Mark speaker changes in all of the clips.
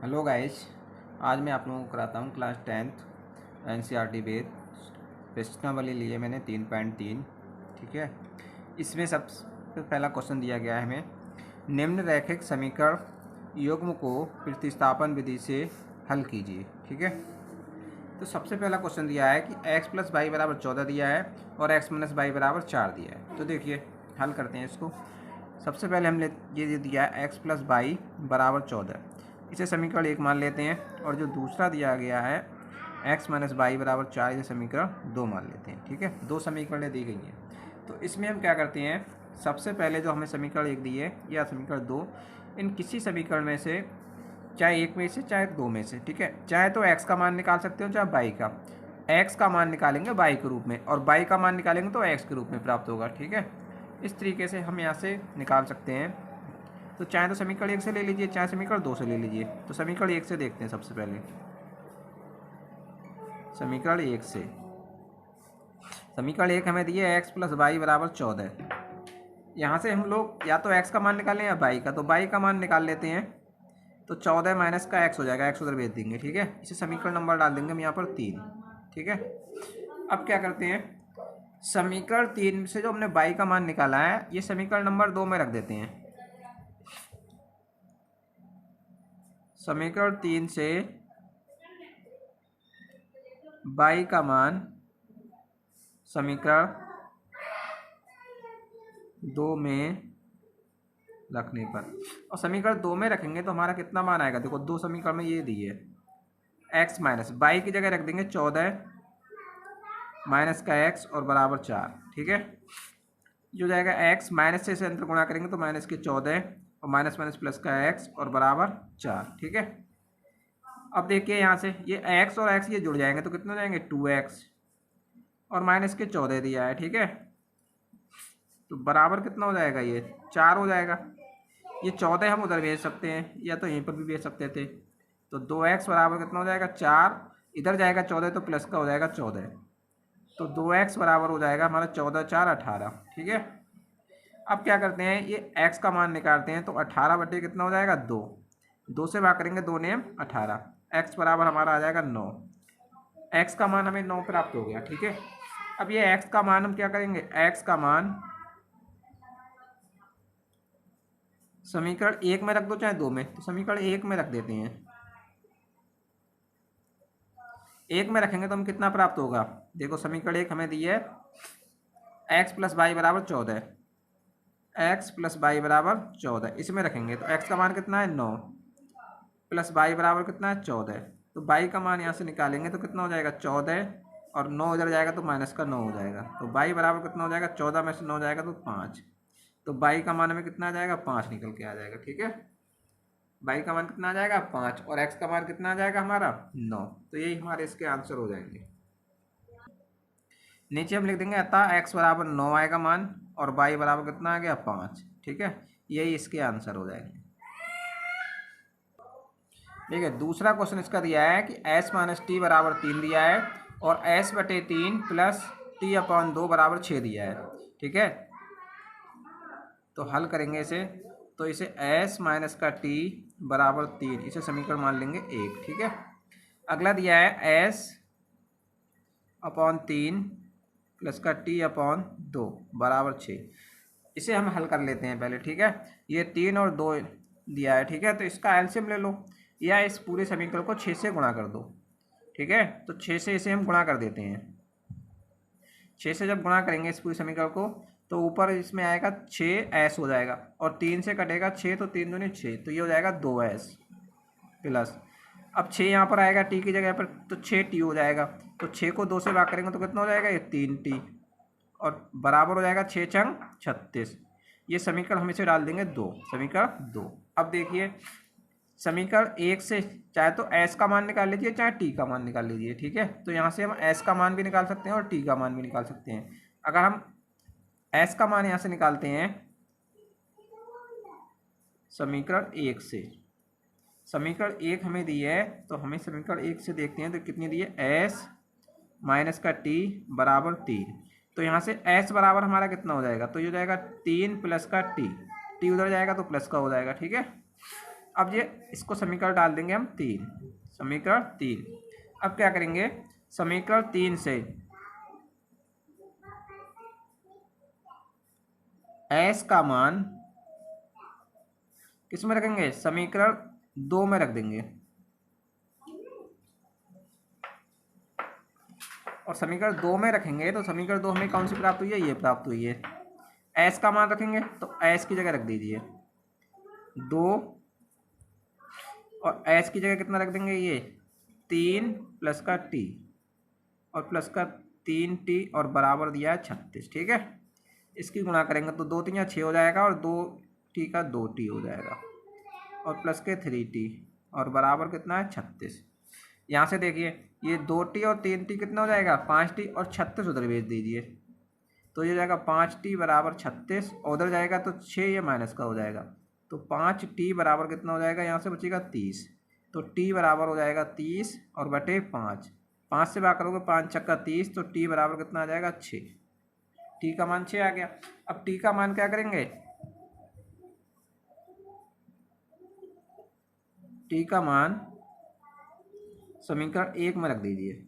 Speaker 1: Hello guys. आज मैं आप लोगों को कराता हूँ क्लास 10th एनसीईआरटी बेस्ड प्रश्नावली लिए मैंने 3.3। ठीक है, इसमें सबसे पहला क्वेश्चन दिया गया है हमें, निम्न रैखिक समीकरण युग्म को प्रतिस्थापन विधि से हल कीजिए। ठीक है, तो सबसे पहला क्वेश्चन दिया है कि x प्लस वाई बराबर 14 दिया है और x माइनस वाई बराबर 4 दिया है। तो देखिए हल करते हैं इसको। सबसे पहले हमने ये दिया है x प्लस वाई बराबर 14, इसे समीकरण 1 मान लेते हैं। और जो दूसरा दिया गया है x माइनस वाई बराबर 4, इसे समीकरण 2 मान लेते हैं। ठीक है, दो समीकरणें दी गई हैं। तो इसमें हम क्या करते हैं, सबसे पहले जो हमें समीकरण 1 दी है या समीकरण 2, इन किसी समीकरण में से, चाहे एक में से चाहे दो में से, ठीक है, चाहे तो x का मान निकाल सकते हो चाहे y का। x का मान निकालेंगे y के रूप में और y का मान निकालेंगे तो x के रूप में प्राप्त होगा। ठीक है, इस तरीके से हम यहाँ से निकाल सकते हैं। तो चाहे तो समीकरण 1 से ले लीजिए, चाहे समीकरण 2 से ले लीजिए। तो समीकरण 1 से देखते हैं। सबसे पहले समीकरण 1 से, समीकरण 1 हमें दिए x प्लस वाई बराबर 14। यहाँ से हम लोग या तो x का मान निकालें या y का। तो y का मान निकाल लेते हैं। तो 14 माइनस का x हो जाएगा, x उधर भेज देंगे। ठीक है, इसे समीकरण नंबर डाल देंगे हम यहाँ पर 3। ठीक है, अब क्या करते हैं, समीकरण 3 से जो हमने y का मान निकाला है, ये समीकरण नंबर 2 में रख देते हैं। समीकरण 3 से y का मान समीकरण 2 में रखने पर, और समीकरण 2 में रखेंगे तो हमारा कितना मान आएगा, देखो दो समीकरण में ये दी है, x माइनस वाई की जगह रख देंगे 14 माइनस का x और बराबर 4। ठीक है, जो जाएगा x माइनस से अंतर गुणा करेंगे तो माइनस के 14 और माइनस माइनस प्लस का x और बराबर 4। ठीक है, अब देखिए यहाँ से ये x और x ये जुड़ जाएंगे तो कितने हो जाएंगे, 2x और माइनस के 14 दिया है। ठीक है, तो बराबर कितना हो जाएगा, ये 4 हो जाएगा। ये 14 हम उधर भेज सकते हैं या तो यहीं पर भी भेज सकते थे। तो 2x बराबर कितना हो जाएगा, 4, इधर जाएगा 14 तो प्लस का हो जाएगा 14। तो 2x बराबर हो जाएगा हमारा 14 4 18। ठीक है, अब क्या करते हैं, ये x का मान निकालते हैं। तो 18 बटे कितना हो जाएगा, 2, 2 से भाग करेंगे 2 ने 18, x बराबर हमारा आ जाएगा 9। x का मान हमें 9 प्राप्त हो गया। ठीक है, अब ये x का मान हम क्या करेंगे, x का मान समीकरण 1 में रख दो चाहे 2 में। तो समीकरण 1 में रख देते हैं। 1 में रखेंगे तो हम कितना प्राप्त होगा, देखो समीकरण 1 हमें दी है x प्लस वाई बराबर 14, x प्लस वाई बराबर 14, इसमें रखेंगे तो x का मान कितना है 9 प्लस वाई बराबर कितना है 14। तो वाई का मान यहाँ से निकालेंगे तो कितना हो जाएगा 14 और 9 इधर जाएगा तो माइनस का 9 हो जाएगा। तो वाई बराबर कितना हो जाएगा, 14 में से 9 जाएगा तो 5। तो वाई का मान हमें कितना आ जाएगा, 5 निकल के आ जाएगा। ठीक है, वाई का मान कितना आ जाएगा 5 और x का मान कितना आ जाएगा हमारा 9। तो यही हमारे इसके आंसर हो जाएंगे। नीचे हम लिख देंगे अतः x बराबर 9 आएगा मान और y बराबर कितना आ गया 5। ठीक है, यही इसके आंसर हो जाएंगे। ठीक है, दूसरा क्वेश्चन इसका दिया है कि s माइनस टी बराबर 3 दिया है और s बटे 3 प्लस टी अपॉन 2 बराबर 6 दिया है। ठीक है, तो हल करेंगे इसे। तो इसे s माइनस का t बराबर 3, इसे समीकरण मान लेंगे 1। ठीक है, अगला दिया है s अपॉन 3 प्लस का t अपॉन 2 बराबर 6, इसे हम हल कर लेते हैं पहले। ठीक है, ये 3 और 2 दिया है। ठीक है, तो इसका एलसीएम ले लो या इस पूरे समीकरण को 6 से गुणा कर दो। ठीक है, तो 6 से इसे हम गुणा कर देते हैं। 6 से जब गुणा करेंगे इस पूरे समीकरण को तो ऊपर इसमें आएगा 6s हो जाएगा और 3 से कटेगा 6, तो 3 दूनी 6, तो ये हो जाएगा 2s प्लस, अब 6 यहाँ पर आएगा t की जगह पर तो 6t हो जाएगा। तो 6 को 2 से भाग करेंगे तो कितना हो जाएगा, ये 3t और बराबर हो जाएगा 6 छंग 36। ये समीकरण हम इसे डाल देंगे 2, समीकरण 2। अब देखिए समीकरण 1 से चाहे तो s का मान निकाल लीजिए चाहे t का मान निकाल लीजिए। ठीक है, तो यहाँ से हम s का मान भी निकाल सकते हैं और t का मान भी निकाल सकते हैं। अगर हम s का मान यहाँ से निकालते हैं समीकरण 1 से, समीकरण 1 हमें दी है तो हमें समीकरण 1 से देखते हैं तो कितनी दी है, s माइनस का t बराबर 3। तो यहाँ से s बराबर हमारा कितना हो जाएगा, तो ये हो जाएगा 3 प्लस का t, t उधर जाएगा तो प्लस का हो जाएगा। ठीक है, अब ये इसको समीकरण डाल देंगे हम 3, समीकरण 3। अब क्या करेंगे, समीकरण 3 से s का मान किस में रखेंगे, समीकरण 2 में रख देंगे। और समीकरण 2 में रखेंगे तो समीकरण 2 हमें कौन सी प्राप्त हुई है, ये प्राप्त हुई है। s का मान रखेंगे तो s की जगह रख दीजिए 2, और s की जगह कितना रख देंगे, ये 3 प्लस का t, और प्लस का 3t, और बराबर दिया है 36। ठीक है, इसकी गुणा करेंगे तो 2 3 6 हो जाएगा, और 2t का 2t हो जाएगा, और प्लस के 3t, और बराबर कितना है 36। यहाँ से देखिए ये 2t और 3t कितना हो जाएगा 5t, और 36 उधर भेज दीजिए तो ये जाएगा 5t बराबर 36, और उधर जाएगा तो 6 ये माइनस का हो जाएगा, तो 5t बराबर कितना हो जाएगा, यहाँ से बचेगा 30, तो t बराबर हो जाएगा 30 और बटे 5, 5 से भाग करोगे 5 छक्का 30, तो t बराबर कितना आ जाएगा 6, t का मान 6 आ गया। अब t का मान क्या करेंगे, t का मान समीकरण 1 में रख दीजिए।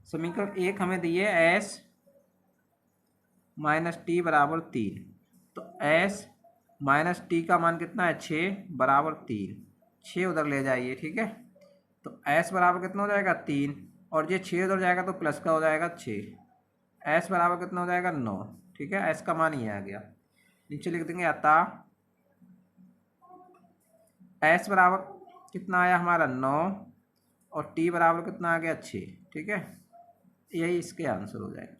Speaker 1: समीकरण 1 हमें दिए s माइनस टी बराबर 3, तो s माइनस टी का मान कितना है 6 बराबर 3, 6 उधर ले जाइए। ठीक है, तो s बराबर कितना हो जाएगा 3, और ये 6 उधर जाएगा तो प्लस का हो जाएगा 6, s बराबर कितना हो जाएगा 9। ठीक है, s का मान ये आ गया। नीचे लिख देंगे अतः s बराबर कितना आया हमारा 9, और t बराबर कितना आ गया 6। ठीक है, यही इसके आंसर हो जाएंगे।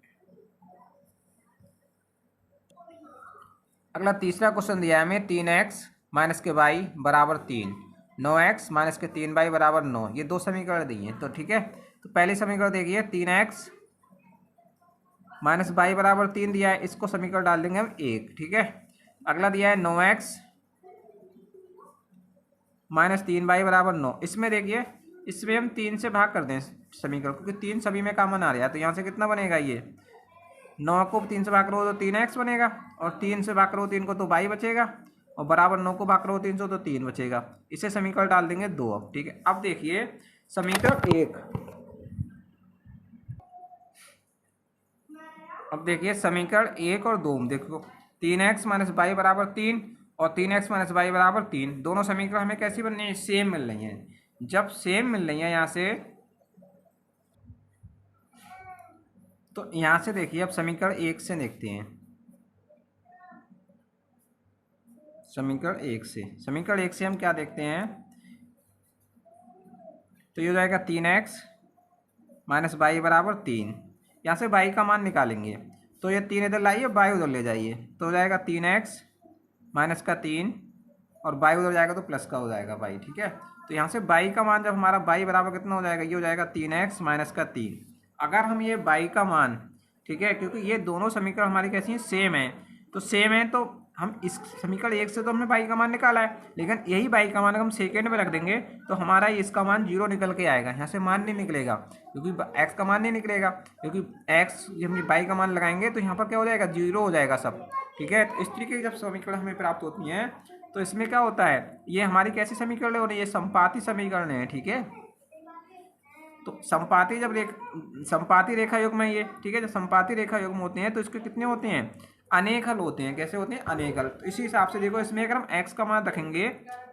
Speaker 1: अगला तीसरा क्वेश्चन दिया है हमें 3x माइनस के वाई बराबर 3, 9x माइनस के 3y बराबर 9, ये दो समीकरण दिए हैं। तो ठीक है, तो पहले समीकरण देखिए 3x माइनस वाई बराबर 3 दिया है, इसको समीकरण डाल देंगे हम 1। ठीक है, अगला दिया है 9x माइनस 3y बराबर 9, इसमें देखिए इसमें हम 3 से भाग कर दें समीकरण, क्योंकि 3 सभी में कॉमन आ रहा है, तो यहाँ से कितना बनेगा, ये 9 को 3 से भाग करो तो 3x बनेगा, और 3 से भाग करो 3 को तो y बचेगा, और बराबर 9 को भाग करो 3 से तो 3 बचेगा। इसे समीकरण डाल देंगे 2 अब। ठीक है, अब देखिए समीकरण 1, अब देखिए समीकरण 1 और 2 देखो 3x माइनस वाई बराबर 3 और 3x माइनस वाई बराबर 3, दोनों समीकरण हमें कैसी बन रही है, सेम मिल रही हैं। जब सेम मिल रही है यहाँ से, तो यहाँ से देखिए अब समीकरण 1 से देखते हैं, समीकरण 1 से हम क्या देखते हैं, तो ये हो जाएगा 3x माइनस वाई बराबर 3, यहाँ से y का मान निकालेंगे तो ये 3 इधर लाइए y उधर ले जाइए, तो हो जाएगा 3x माइनस का 3, और y उधर जाएगा तो प्लस का हो जाएगा y। ठीक है, तो यहाँ से y का मान जब हमारा y बराबर कितना हो जाएगा, ये हो जाएगा 3x माइनस का 3। अगर हम ये y का मान, ठीक है, क्योंकि ये दोनों समीकरण हमारी कैसी हैं, सेम है, तो सेम है तो हम इस समीकरण 1 से तो हमने y का मान निकाला है, लेकिन यही y का मान अगर हम सेकेंड में रख देंगे तो हमारा इसका मान 0 निकल के आएगा, यहाँ से मान नहीं निकलेगा, क्योंकि x का मान नहीं निकलेगा, क्योंकि x जब हम y का मान लगाएंगे तो यहाँ पर क्या हो जाएगा, 0 हो जाएगा सब। ठीक है, तो इस तरीके की जब समीकरण हमें प्राप्त होती हैं तो इसमें क्या होता है, ये हमारी कैसी समीकरण हो रही है, समपाती समीकरण है। ठीक है, तो संपाती जब संपाती रेखा युग्म है ये। ठीक है, जब संपाती रेखा युग्म होते हैं तो इसके कितने होते हैं, अनेक हल होते हैं। कैसे होते हैं, अनेक हल। तो इसी हिसाब से देखो इसमें अगर हम x का मान रखेंगे,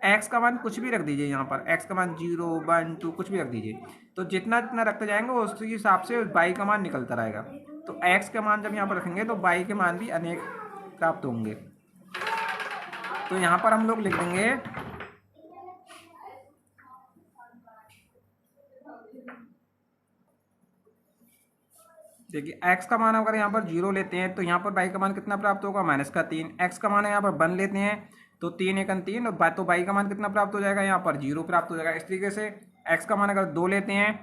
Speaker 1: x का मान कुछ भी रख दीजिए, यहाँ पर x का मान 0 1 2 कुछ भी रख दीजिए, तो जितना जितना रखते जाएंगे उसी हिसाब से y का मान निकलता रहेगा। तो x का मान जब यहाँ पर रखेंगे तो y के मान भी अनेक प्राप्त होंगे। तो यहाँ पर हम लोग लिख देंगे देखिए x का मान अगर यहाँ पर 0 लेते हैं तो यहाँ पर y का मान कितना प्राप्त होगा, माइनस का 3। x का मान यहाँ पर 1 लेते हैं तो 3 1 3, और तो y का मान कितना प्राप्त हो जाएगा, यहाँ पर 0 प्राप्त हो जाएगा। इस तरीके से x का मान अगर 2 लेते हैं,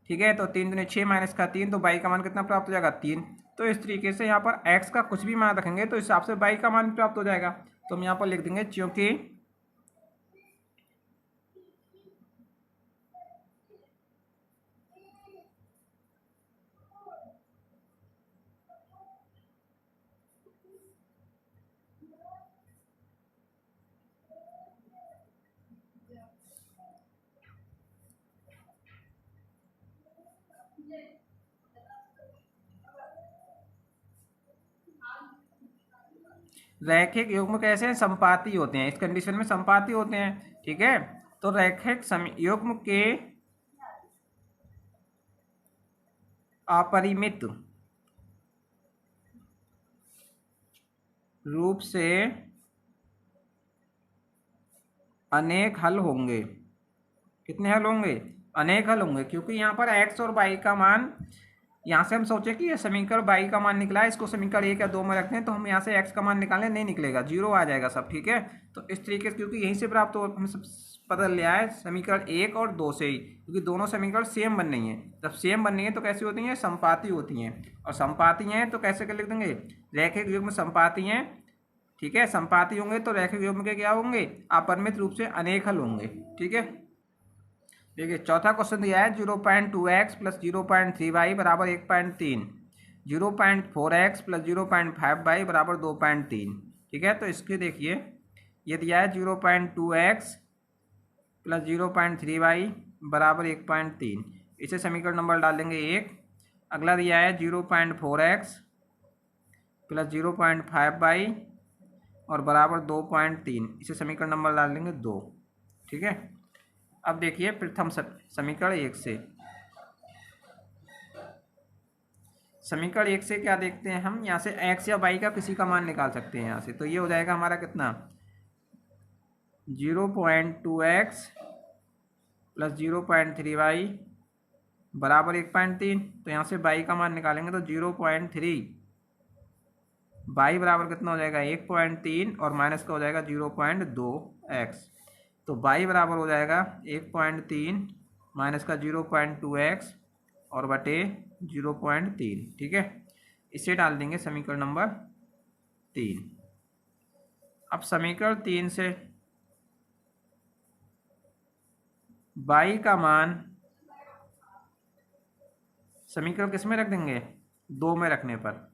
Speaker 1: ठीक है, तो 3 दूनी 6 माइनस का 3, तो y का मान कितना प्राप्त हो जाएगा 3। तो इस तरीके से यहाँ पर x का कुछ भी मान रखेंगे तो इस हिसाब से y का मान प्राप्त हो जाएगा। तो हम यहाँ पर लिख देंगे क्योंकि रैखिक युग्म कैसे हैं? संपाती होते हैं, इस कंडीशन में संपाती होते हैं, ठीक है। तो रैखिक युग्म के अपरिमित रूप से अनेक हल होंगे। कितने हल होंगे? अनेक हल होंगे, क्योंकि यहाँ पर x और y का मान, यहाँ से हम सोचे कि ये समीकरण y का मान निकला है, इसको समीकरण 1 या 2 में रखते हैं, तो हम यहाँ से x का मान निकालें, नहीं निकलेगा, जीरो आ जाएगा सब, ठीक है। तो इस तरीके से, क्योंकि यहीं से प्राप्त हो, हम सब बदल लिया है समीकरण 1 और 2 से ही, क्योंकि दोनों समीकरण सेम बन रही हैं। जब सेम बन रही है तो कैसी होती हैं? संपाती होती हैं। और संपाती हैं तो कैसे कर लिख देंगे? रैखिक युग्म संपाती हैं, ठीक है। संपाती होंगे तो रैखिक युग्म के क्या होंगे? अपरिमित रूप से अनेक हल होंगे, ठीक है। देखिए चौथा क्वेश्चन दिया है 0.2x प्लस 0.3y बराबर 1.3, 0.4x प्लस 0.5y बराबर 2.3, ठीक है। तो इसके देखिए ये दिया है 0.2x प्लस 0.3y बराबर 1.3, इसे समीकरण नंबर डाल देंगे 1। अगला दिया है 0.4x प्लस 0.5y और बराबर 2.3, इसे समीकरण नंबर डाल देंगे 2, ठीक है। अब देखिए प्रथम समीकरण 1 से, समीकरण 1 से क्या देखते हैं हम? यहाँ से x या y का किसी का मान निकाल सकते हैं यहाँ से। तो ये हो जाएगा हमारा कितना? 0.2x प्लस 0.3y बराबर 1.3। तो यहाँ से y का मान निकालेंगे तो 0.3, y बराबर कितना हो जाएगा? 1.3 और माइनस का हो जाएगा 0.2x। तो y बराबर हो जाएगा 1.3 माइनस का 0.2x और बटे 0.3, ठीक है। इसे डाल देंगे समीकरण नंबर 3। अब समीकरण 3 से y का मान समीकरण किस में रख देंगे? 2 में रखने पर,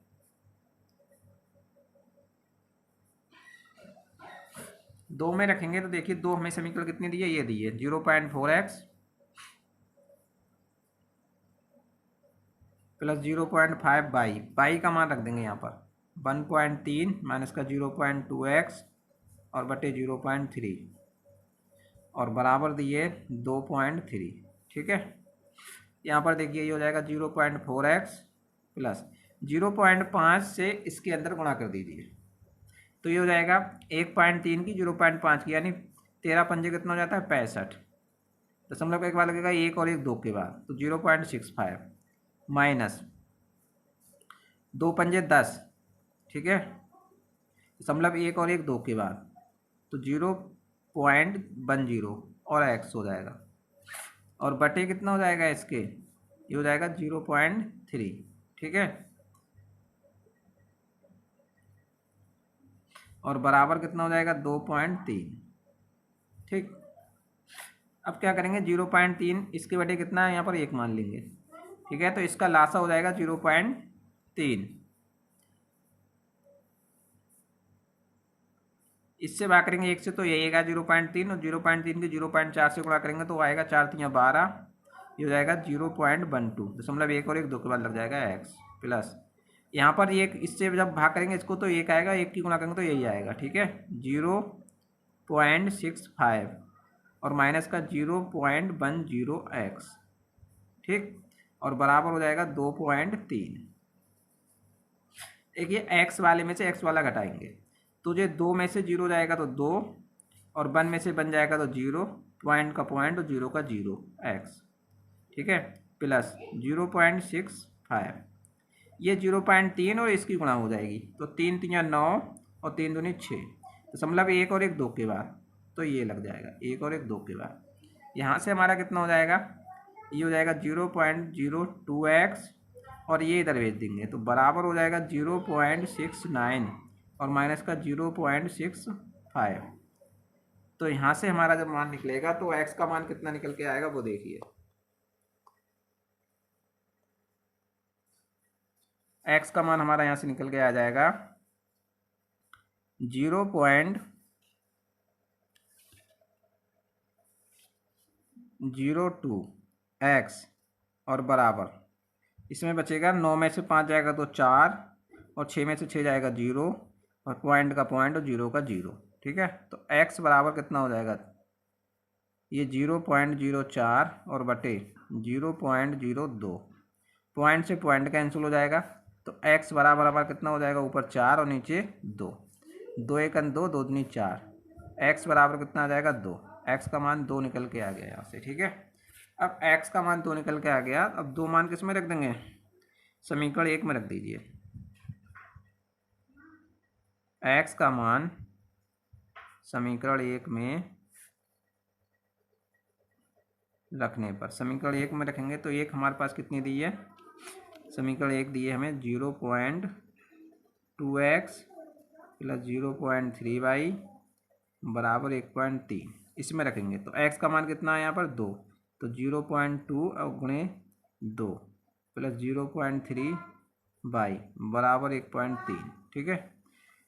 Speaker 1: दो में रखेंगे तो देखिए 2 हमें समीकरण कितनी दी है? ये दी है 0.4x प्लस 0.5y, y का मान रख देंगे यहाँ पर 1.3 माइनस का 0.2x और बटे 0.3 और बराबर दिए 2.3, ठीक है। यहाँ पर देखिए ये हो जाएगा 0.4x प्लस 0.5 से इसके अंदर गुणा कर दीजिए, तो ये हो जाएगा 1.3 की 0.5 की, यानी 13 पंजे कितना हो जाता है? 65। दशमलव एक बार लगेगा 1 और 1 2 के बाद, तो 0.65 माइनस 2 पंजे 10, ठीक है। दशमलव 1 और 1 2 के बाद तो 0.10 और x हो जाएगा, और बटे कितना हो जाएगा इसके? ये हो जाएगा 0.3, ठीक है। और बराबर कितना हो जाएगा? 2.3, ठीक। अब क्या करेंगे? 0.3 इसके बटे कितना है? यहाँ पर 1 मान लेंगे, ठीक है। तो इसका लासा हो जाएगा 0.3, इससे भाग करेंगे 1 से तो ये आएगा 0.3, और 0.3 के 0.4 से गुणा करेंगे तो आएगा 4 3 12, ये हो जाएगा 0.12, दशमलव 1 और 1 2 के बाद लग जाएगा x प्लस, यहाँ पर एक इससे जब भाग करेंगे इसको तो 1 आएगा, 1 की गुणा करेंगे तो यही आएगा, ठीक है। 0.65 और माइनस का 0.10x, ठीक, और बराबर हो जाएगा 2.3। देखिए x वाले में से x वाला घटाएंगे तो ये 2 में से 0 जाएगा तो 2, और 1 में से बन जाएगा तो 0, पॉइंट का पॉइंट और 0 का 0 x, ठीक है, प्लस 0.65, ये 0.3 और इसकी गुणा हो जाएगी, तो 3 3 9 और 3 दूनी 6, दशमलव 1 और 1 2 के बाद, तो ये लग जाएगा 1 और 1 2 के बाद। यहाँ से हमारा कितना हो जाएगा? ये हो जाएगा 0.02x और ये इधर भेज देंगे तो बराबर हो जाएगा 0.69 और माइनस का 0.65। तो यहाँ से हमारा जब मान निकलेगा तो x का मान कितना निकल के आएगा वो देखिए। x का मान हमारा यहाँ से निकल के आ जाएगा 0.02x और बराबर, इसमें बचेगा 9 में से 5 जाएगा तो 4 और 6 में से 6 जाएगा 0, और पॉइंट का पॉइंट और जीरो का जीरो। ठीक है, तो x बराबर कितना हो जाएगा, ये 0.04 और बटे 0.02, पॉइंट से पॉइंट कैंसिल हो जाएगा। तो x बराबर हमारा कितना हो जाएगा, ऊपर 4 और नीचे 2, 2 एक 2, 2 दूनी 4, x बराबर कितना आ जाएगा 2, x का मान 2 निकल के आ गया यहाँ से। ठीक है, अब x का मान 2 निकल के आ गया, अब 2 मान किस में रख देंगे, समीकरण 1 में रख दीजिए। x का मान समीकरण 1 में रखने पर, समीकरण 1 में रखेंगे तो एक हमारे पास कितनी दी है, समीकरण 1 दिए हमें 0.2x प्लस 0.3y बराबर 1.3, इसमें रखेंगे तो x का मान कितना है यहाँ पर 2, तो 0.2 और गुणे 2 प्लस 0.3 बाई बराबर 1.3। ठीक है,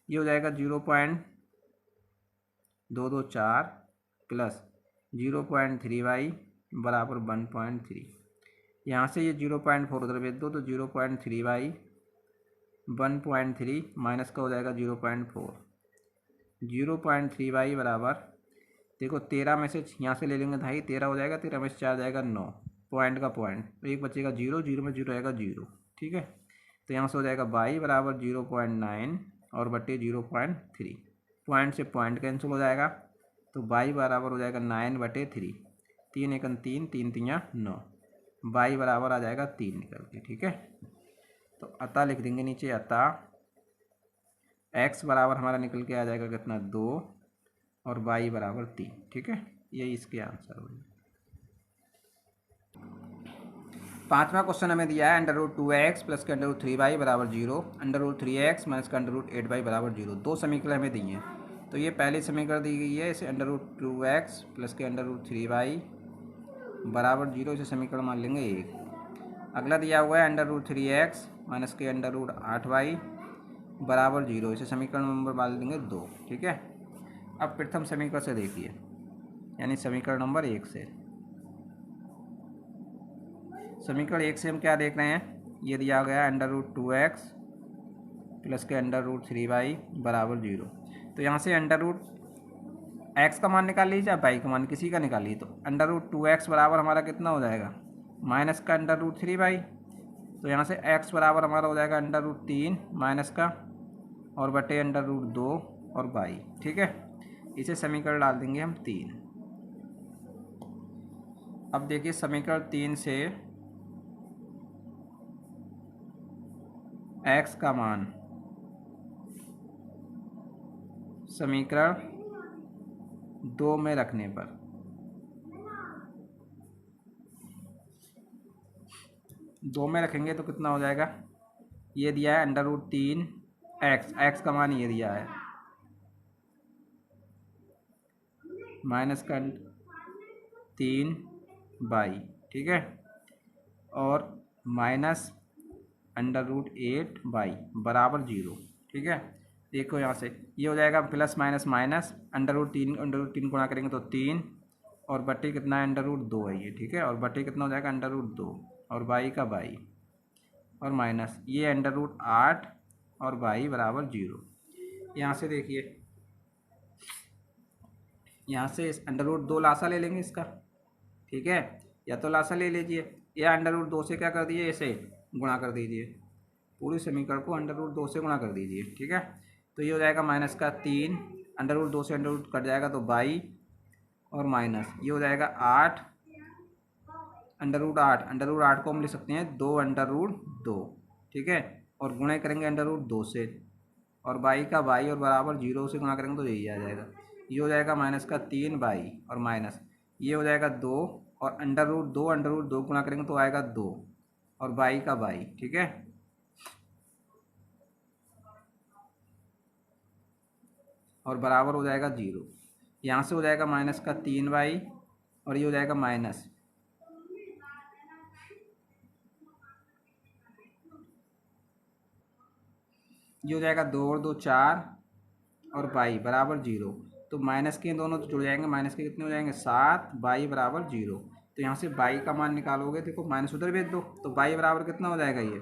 Speaker 1: ये हो जाएगा 0.224 प्लस 0.3y बराबर 1.3। यहाँ से ये 0.4 उधर भेज दो तो 0.3y 1.3 माइनस का हो जाएगा 0.4, 0.3y बराबर, देखो 13 में से यहाँ से ले लेंगे ढाई, 13 हो जाएगा, 13 में से 4 जाएगा 9, पॉइंट का पॉइंट, तो एक बचेगा 0, 0 में 0 आएगा 0। ठीक है, तो यहाँ से हो जाएगा y बराबर 0.9 और बटे 0.3, पॉइंट से पॉइंट कैंसिल हो जाएगा, तो y बराबर हो जाएगा 9 बटे 3, 3 एक 3, 3 3 9, y बराबर आ जाएगा 3 निकल के। ठीक है, तो अतः लिख देंगे नीचे, अतः x बराबर हमारा निकल के आ जाएगा कितना 2 और y बराबर 3। ठीक है, यही इसके आंसर होंगे। पांचवा क्वेश्चन हमें दिया है √2x प्लस के √3y बराबर 0, √3x माइनस का √8y बराबर 0, दो समीकरण हमें दिए हैं। तो ये पहली समीकरण दी गई है, इसे √2x प्लस के √3y बराबर 0, इसे समीकरण मान लेंगे 1। अगला दिया हुआ है √3x माइनस के √8y बराबर 0, इसे समीकरण नंबर मान लेंगे 2। ठीक है, अब प्रथम समीकरण से देखिए, यानी समीकरण नंबर 1 से, समीकरण 1 से हम क्या देख रहे हैं, ये दिया गया √2x प्लस के √3y बराबर 0। तो यहाँ से x का मान निकाल लीजिए, y का मान किसी का निकालिए, तो √2x बराबर हमारा कितना हो जाएगा, माइनस का √3y, तो यहाँ से x बराबर हमारा हो जाएगा √3 माइनस का और बटे √2 और y। ठीक है, इसे समीकरण डाल देंगे हम 3। अब देखिए समीकरण 3 से x का मान समीकरण 2 में रखने पर, दो में रखेंगे तो कितना हो जाएगा, ये दिया है √3 x का मान ये दिया है माइनस का 3 बाई। ठीक है, और माइनस √8 बाई बराबर 0। ठीक है, देखो यहाँ से ये हो जाएगा प्लस माइनस माइनस, √3 गुणा करेंगे तो 3 और बटे कितना है √2 है ये। ठीक है, और बटे कितना हो जाएगा √2 और बाई का बाई और माइनस ये √8 और बाई बराबर 0। यहाँ से देखिए, यहाँ से √2 लासा ले लेंगे इसका। ठीक है, या तो लासा ले लीजिए या √2 से क्या कर दीजिए, इसे गुणा कर दीजिए, पूरी समीकरण को √2 से गुणा कर दीजिए। ठीक है, तो ये हो जाएगा माइनस का 3, √2 से √2 कट जाएगा तो बाई और माइनस ये हो जाएगा 8, √8 को हम लिख सकते हैं 2 √2। ठीक है, और गुणे करेंगे √2 से और बाई का बाई और बराबर 0 से गुणा करेंगे तो यही आ जाएगा, ये हो जाएगा माइनस का 3 बाई और माइनस ये हो जाएगा 2 और √2 गुणा करेंगे तो आएगा 2 और बाई का बाई। ठीक है, और बराबर हो जाएगा 0। यहाँ से हो जाएगा माइनस का 3 बाई और ये हो जाएगा माइनस, ये हो जाएगा 2 और 2 4 और बाई बराबर 0। तो माइनस के दोनों तो जुड़ जाएंगे, माइनस के कितने हो जाएंगे 7, बाई बराबर 0। तो यहाँ से बाई का मान निकालोगे, देखो माइनस उधर भेज दो तो बाई बराबर कितना हो जाएगा, ये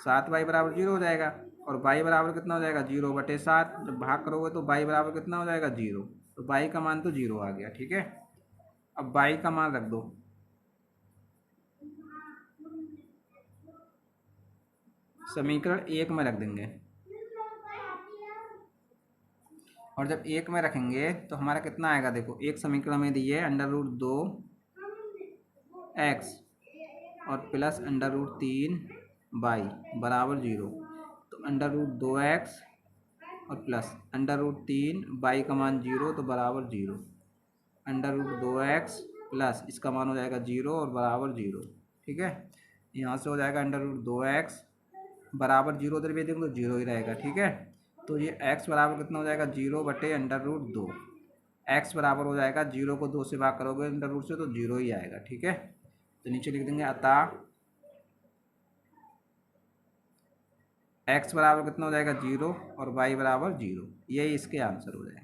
Speaker 1: 7 बाई बराबर 0 हो जाएगा। और बाई बराबर कितना हो जाएगा 0/7। जब भाग करोगे तो बाई बराबर कितना हो जाएगा 0, तो बाई का मान तो 0 आ गया। ठीक है, अब बाई का मान रख दो, समीकरण 1 में रख देंगे। और जब 1 में रखेंगे तो हमारा कितना आएगा, देखो एक समीकरण में दी है √2x और प्लस √3 बाई बराबर 0। तो √2x और प्लस √3 बाई का मान 0 तो बराबर 0। √2x प्लस इसका मान हो जाएगा 0 और बराबर 0। ठीक है, यहाँ से हो जाएगा √2x बराबर 0, उधर भी देखेंगे तो 0 ही रहेगा। ठीक है, तो ये x बराबर कितना हो जाएगा 0/√2। x बराबर हो जाएगा 0 को 2 से भाग करोगे √2 से तो 0 ही आएगा। ठीक है, तो नीचे लिख देंगे अतः x बराबर कितना हो जाएगा 0 और y बराबर 0। यही इसके आंसर हो जाएगा।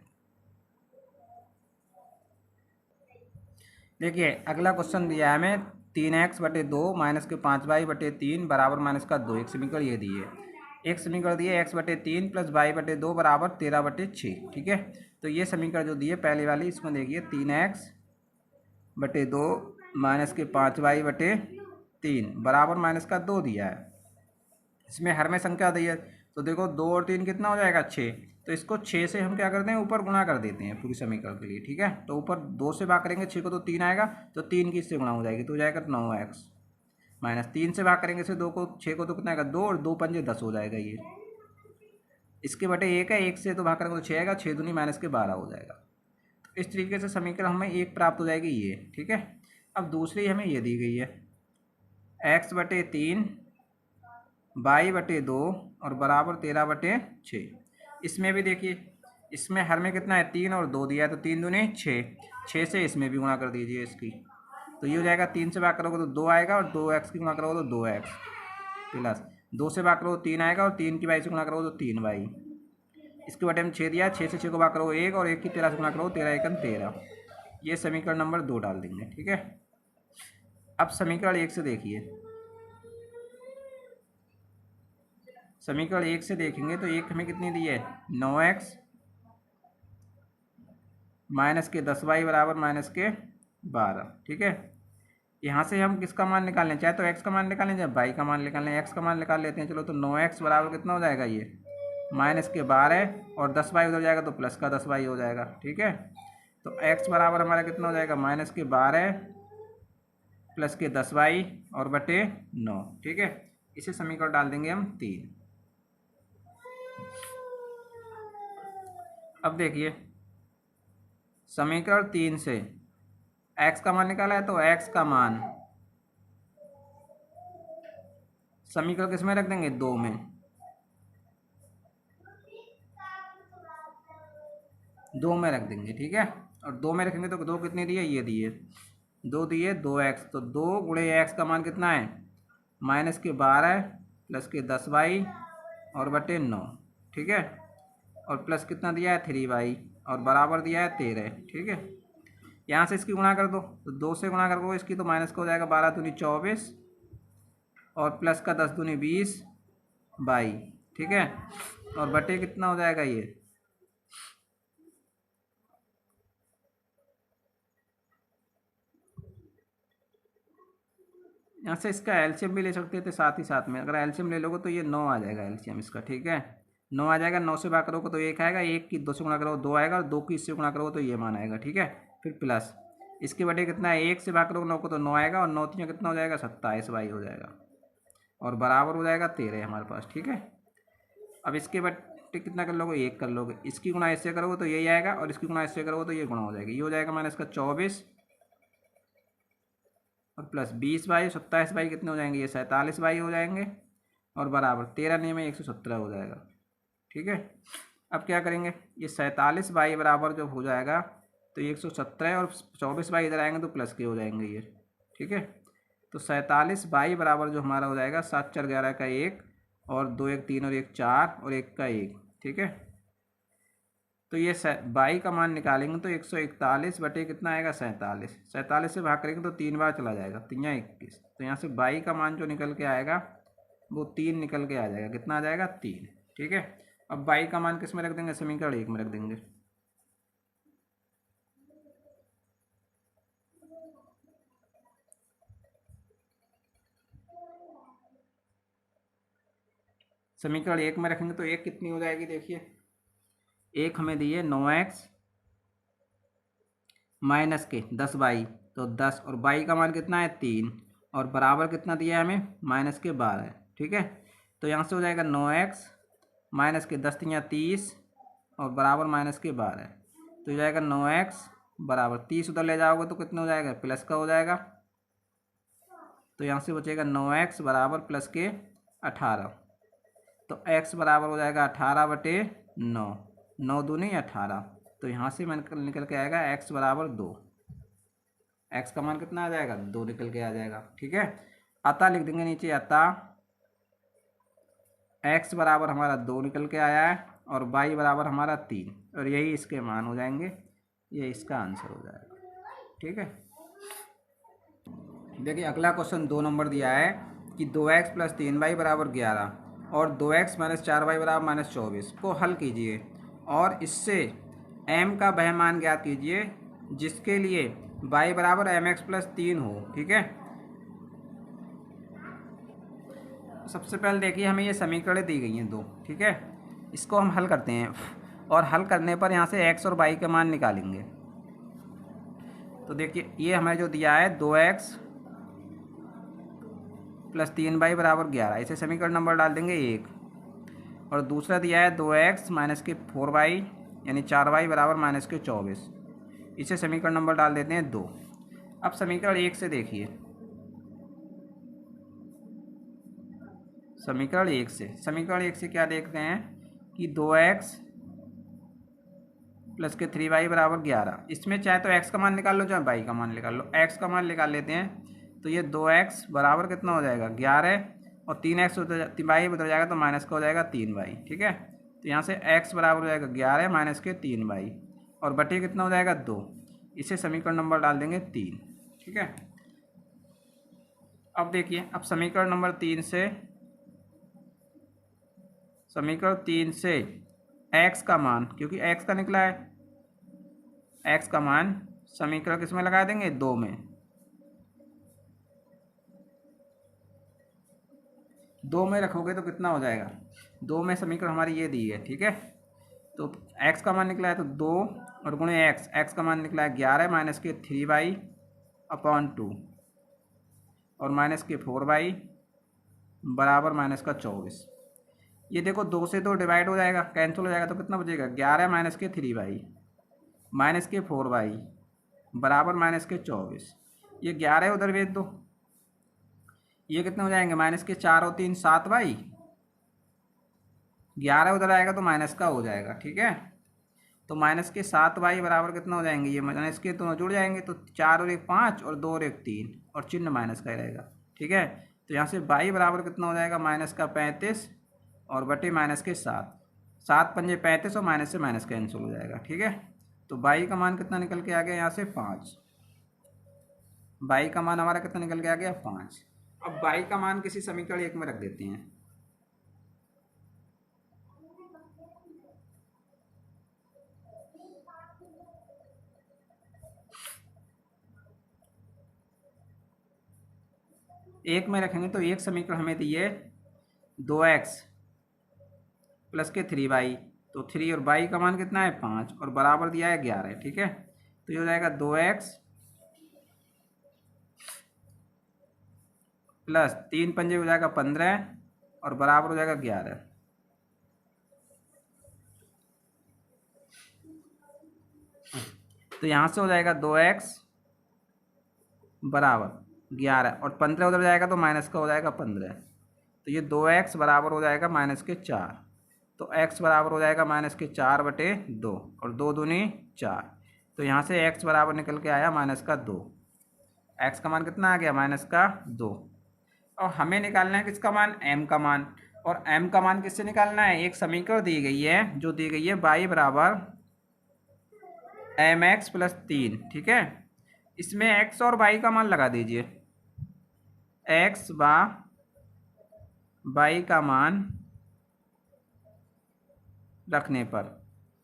Speaker 1: देखिए अगला क्वेश्चन दिया है हमें 3x/2 -5y/3 बराबर -2। एक समीकरण ये दी है। एक समीकरण दिए x/3 + y/2 बराबर 13/6। ठीक है, तो ये समीकरण जो दी है पहले वाली, इसमें देखिए 3x/2 -5y/3 बराबर -2 दिया है। इसमें हर में संख्या दी है, तो देखो 2 और 3 कितना हो जाएगा 6। तो इसको 6 से हम क्या करते हैं ऊपर गुणा कर देते हैं पूरी समीकरण के लिए। ठीक है, तो ऊपर 2 से भाग करेंगे 6 को तो 3 आएगा, तो 3 की इससे गुणा हो जाएगी तो हो जाएगा 9x। -3 से भाग करेंगे इसे 2 को 6 को तो कितना आएगा 2 और 2 पंजे 10 हो जाएगा ये। इसके बटे 1 है, 1 से तो भाग करेंगे तो 6 आएगा, 6 दूनी -12 हो जाएगा। तो इस तरीके से समीकरण हमें 1 प्राप्त हो जाएगी ये। ठीक है, अब दूसरी हमें ये दी गई है x/3 y/2 और बराबर 13/6। इसमें भी देखिए इसमें हर में कितना है 3 और 2 दिया है, तो 3 दूनी 6, 6 से इसमें भी गुणा कर दीजिए इसकी, तो ये हो जाएगा 3 से भाग करोगे तो 2 आएगा और 2x की गुणा करोगे तो 2x प्लस 2 से भाग करोगे 3 आएगा और 3 की y से गुणा करोगे तो 3y। इसके बटे में 6 दिया, 6 से 6 को भाग करोगे 1 और 1 की 13 से गुणा करोगे 13 × 13। ये समीकरण नंबर 2 डाल देंगे। ठीक है, अब समीकरण 1 से देखिए, समीकरण 1 से देखेंगे तो एक हमें कितनी दी है 9x -10y बराबर -12। ठीक है, यहाँ से हम किसका मान निकाल लें, चाहे तो x का मान निकालें चाहे y का मान निकाल लें। x का मान निकाल लेते हैं, चलो तो 9x बराबर कितना हो जाएगा ये -12 और 10y उधर जाएगा तो +10y हो जाएगा। ठीक है, तो x बराबर हमारा कितना हो जाएगा -12 + 10y और बटे 9। ठीक है, इसे समीकरण डाल देंगे हम 3। अब देखिए समीकरण 3 से x का मान निकाला है, तो x का मान समीकरण किस में रख देंगे 2 में, 2 में रख देंगे। ठीक है, और 2 में रखेंगे तो 2 कितनी दी है, ये दी है 2 दी है 2x, तो 2 × x का मान कितना है -12 + 10y और बटे 9। ठीक है, और प्लस कितना दिया है 3y और बराबर दिया है 13। ठीक है, यहाँ से इसकी गुणा कर दो, तो 2 से गुणा कर दो इसकी तो माइनस का हो जाएगा 12 दूनी 24 और प्लस का 10 दूनी 20 22। ठीक है, और बटे कितना हो जाएगा ये यहाँ से इसका एलसीएम भी ले सकते थे साथ ही साथ में। अगर एलसीएम ले लोगे तो ये 9 आ जाएगा एलसीएम इसका। ठीक है, 9 आ जाएगा, 9 से भाग करोगे तो 1 आएगा, 1 की 2 से गुणा करोगे 2 आएगा और 2 की इससे गुणा करोगे तो ये मान आएगा। ठीक है, फिर प्लस इसके बटे कितना है 1 से भाग करोगे 9 को तो 9 आएगा और 9 3 कितना हो जाएगा 27y हो जाएगा और बराबर हो जाएगा 13 हमारे पास। ठीक है, अब इसके बटे कितना कर लोगे 1 कर लोगे, इसकी गुणा इससे करोगे तो यही आएगा और इसकी गुणा इससे करोगे तो ये गुणा हो जाएगा, ये हो जाएगा माइनस का 24 और प्लस 20y 27y कितने हो जाएंगे ये 47y हो जाएंगे और बराबर 13 में 117 हो जाएगा। ठीक है, अब क्या करेंगे ये 47y बराबर जब हो जाएगा तो 117 और 24y इधर आएंगे तो प्लस के हो जाएंगे ये। ठीक है, तो 47y बराबर जो हमारा हो जाएगा 7 4 11 का 1 और 2 1 3 और 1 4 और 1 का 1। ठीक है, तो ये बाई का मान निकालेंगे तो 141 बटे कितना आएगा 47। 47 से भाग करेंगे तो 3 बार चला जाएगा, 3 या 21, तो यहाँ से बाई का मान जो निकल के आएगा वो 3 निकल के आ जाएगा। कितना आ जाएगा 3। ठीक है। अब बाई का मान किस में रख देंगे, समीकरण 1 में रख देंगे। समीकरण 1 में रखेंगे तो 1 कितनी हो जाएगी, देखिए 1 हमें दी है 9x माइनस के 10y, तो 10 और y का मान कितना है 3, और बराबर कितना दिया है हमें माइनस के 12। ठीक है, तो यहाँ से हो जाएगा 9x माइनस के 10 तियाँ 30 और बराबर माइनस के 12, तो हो जाएगा 9x बराबर 30 उधर ले जाओगे तो कितना हो जाएगा, प्लस का हो जाएगा, तो यहाँ से बचेगा 9x बराबर प्लस के 18, तो x बराबर हो जाएगा 18/9, 9 दूनी 18, तो यहाँ से निकल के आएगा x बराबर 2, x का मान कितना आ जाएगा 2 निकल के आ जाएगा। ठीक है, अतः लिख देंगे नीचे, अतः x बराबर हमारा 2 निकल के आया है और y बराबर हमारा 3, और यही इसके मान हो जाएंगे, ये इसका आंसर हो जाएगा। ठीक है, देखिए अगला क्वेश्चन 2 नंबर दिया है कि 2x प्लस 3y बराबर 11 और 2x माइनस 4y बराबर माइनस 24 को हल कीजिए और इससे m का वह मान ज्ञात कीजिए जिसके लिए y बराबर mx प्लस 3 हो। ठीक है, सबसे पहले देखिए हमें ये समीकरण दी गई हैं 2। ठीक है, इसको हम हल करते हैं और हल करने पर यहाँ से x और y के मान निकालेंगे। तो देखिए ये हमें जो दिया है 2x प्लस 3y बराबर 11, इसे समीकरण नंबर डाल देंगे 1, और दूसरा दिया है 2x माइनस के 4y यानी 4y बराबर माइनस के 24, इसे समीकरण नंबर डाल देते हैं 2। अब समीकरण 1 से देखिए, समीकरण 1 से क्या देख रहे हैं कि 2x प्लस के 3y बराबर 11, इसमें चाहे तो x का मान निकाल लो चाहे y का मान निकाल लो, x का मान निकाल लेते हैं, तो ये 2x बराबर कितना हो जाएगा 11, और 3x y उधर जाएगा तो माइनस का हो जाएगा 3y। ठीक है, तो यहाँ से x बराबर हो जाएगा 11 माइनस के 3y, और बटे कितना हो जाएगा 2, इसे समीकरण नंबर डाल देंगे 3। ठीक है, अब देखिए, अब समीकरण नंबर 3 से, समीकरण 3 से x का मान, क्योंकि x का निकला है, x का मान समीकरण किस में लगा देंगे 2 में, 2 में रखोगे तो कितना हो जाएगा, 2 में समीकरण हमारी ये दी है। ठीक है, तो x का मान निकला है तो 2 और गुणे x का मान निकला है 11 माइनस के 3y/2 और माइनस के 4y बराबर माइनस का 24। ये देखो 2 से 2 डिवाइड हो जाएगा, कैंसिल हो जाएगा, तो कितना बचेगा 11 माइनस के 3y माइनस के 4y बराबर माइनस के 24, ये 11 उधर भेज दो, ये कितने हो जाएंगे माइनस के 4 और 3 7y, 11 उधर आएगा तो माइनस का हो जाएगा। ठीक है, तो माइनस के 7y बराबर कितना हो जाएंगे, ये माइनस के दोनों जुड़ जाएंगे, तो 4 और 1 5 और 2 और 1 3 और चिन्ह माइनस का ही रहेगा। ठीक है, तो यहाँ से y बराबर कितना हो जाएगा माइनस का 35 और बटे माइनस के 7, 7 पंजे 35 और माइनस से माइनस कैंसिल हो जाएगा। ठीक है, तो y का मान कितना निकल के आ गया यहाँ से 5, y का मान हमारा कितना निकल के आ गया 5। अब y का मान किसी समीकरण 1 में रख देते हैं, एक में रखेंगे तो एक समीकरण हमें दी है 2x प्लस के 3y, तो 3 और y का मान कितना है 5 और बराबर दिया है 11। ठीक है, तो ये हो जाएगा 2x प्लस 3 पंजे हो जाएगा 15 और बराबर हो जाएगा 11। तो यहाँ से हो जाएगा 2x बराबर 11 और 15 उधर जाएगा तो माइनस का हो जाएगा 15, तो ये 2x बराबर हो जाएगा माइनस के 4, तो x बराबर हो जाएगा माइनस के 4/2 और 2 दूनी 4, तो यहाँ से x बराबर निकल के आया माइनस का 2, x का मान कितना आ गया माइनस का 2, और हमें निकालना है किसका मान m का मान, और m का मान किससे निकालना है, एक समीकरण दी गई है जो दी गई है y बराबर mx प्लस 3। ठीक है, इसमें x और y का मान लगा दीजिए, x y का मान रखने पर।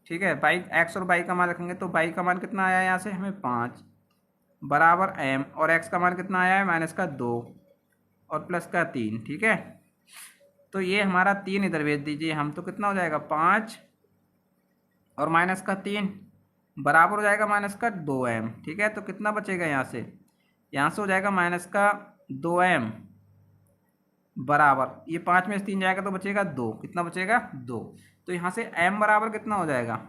Speaker 1: ठीक है, बाई एक्स और बाई का मान रखेंगे तो बाई का मान कितना आया यहाँ से हमें 5 बराबर एम, और एक्स का मान कितना आया है माइनस का 2 और प्लस का 3। ठीक है, तो ये हमारा 3 इधर भेज दीजिए हम, तो कितना हो जाएगा 5 और माइनस का 3 बराबर हो जाएगा माइनस का 2m। ठीक है, तो कितना बचेगा यहाँ से हो जाएगा माइनस का 2m बराबर, ये 5 में से 3 जाएगा तो बचेगा 2, कितना बचेगा 2। तो यहाँ से m बराबर कितना हो जाएगा,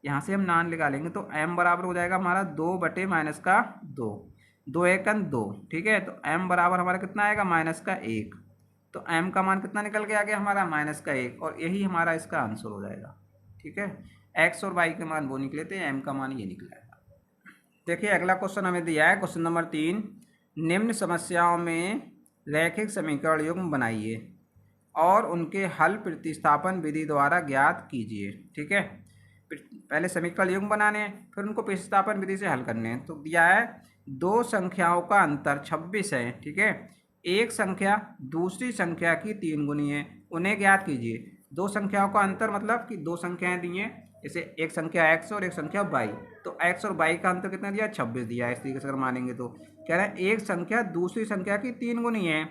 Speaker 1: यहाँ से हम नान निकालेंगे तो m बराबर हो जाएगा हमारा 2 बटे माइनस का 2, 2 1 2। ठीक है, तो m बराबर हमारा कितना आएगा माइनस का 1, तो m का मान कितना निकल के आ गया हमारा माइनस का 1, और यही हमारा इसका आंसर हो जाएगा। ठीक है, x और y के मान वो निकले थे, m का मान ये निकला है। देखिए अगला क्वेश्चन हमें दिया है, क्वेश्चन नंबर 3, निम्न समस्याओं में रैखिक समीकरण युग्म बनाइए और उनके हल प्रतिस्थापन विधि द्वारा ज्ञात कीजिए। ठीक है, पहले समीकरण युग्म बनाने हैं, फिर उनको प्रतिस्थापन विधि से हल करने हैं। तो दिया है दो संख्याओं का अंतर 26 है। ठीक है, एक संख्या दूसरी संख्या की 3 गुनी है, उन्हें ज्ञात कीजिए। दो संख्याओं का अंतर मतलब कि दो संख्याएं दी हैं, जैसे एक संख्या x और एक संख्या y, तो x और y का अंतर कितना दिया 26 दिया है। इस तरीके से अगर मानेंगे तो कह रहे हैं एक संख्या दूसरी संख्या की 3 गुनी है।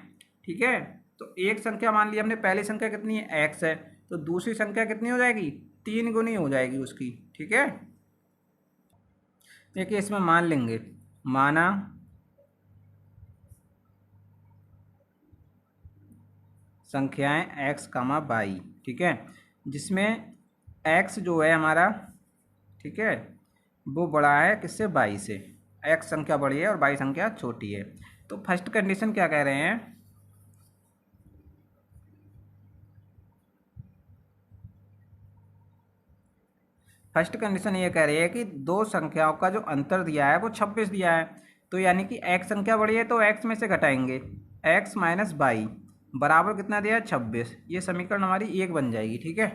Speaker 1: ठीक है, तो एक संख्या मान लिया हमने, पहली संख्या कितनी है x है, तो दूसरी संख्या कितनी हो जाएगी 3 गुनी हो जाएगी उसकी। ठीक है, देखिए इसमें मान लेंगे, माना संख्याएं x, y। ठीक है, जिसमें x जो है हमारा, ठीक है, वो बड़ा है किससे y से, x संख्या बड़ी है और y संख्या छोटी है। तो फर्स्ट कंडीशन क्या कह रहे हैं, फर्स्ट कंडीशन ये कह रही है कि दो संख्याओं का जो अंतर दिया है वो 26 दिया है, तो यानी कि x संख्या बड़ी है तो x में से घटाएंगे, x माइनस वाई बराबर कितना दिया है 26। ये समीकरण हमारी एक बन जाएगी। ठीक है,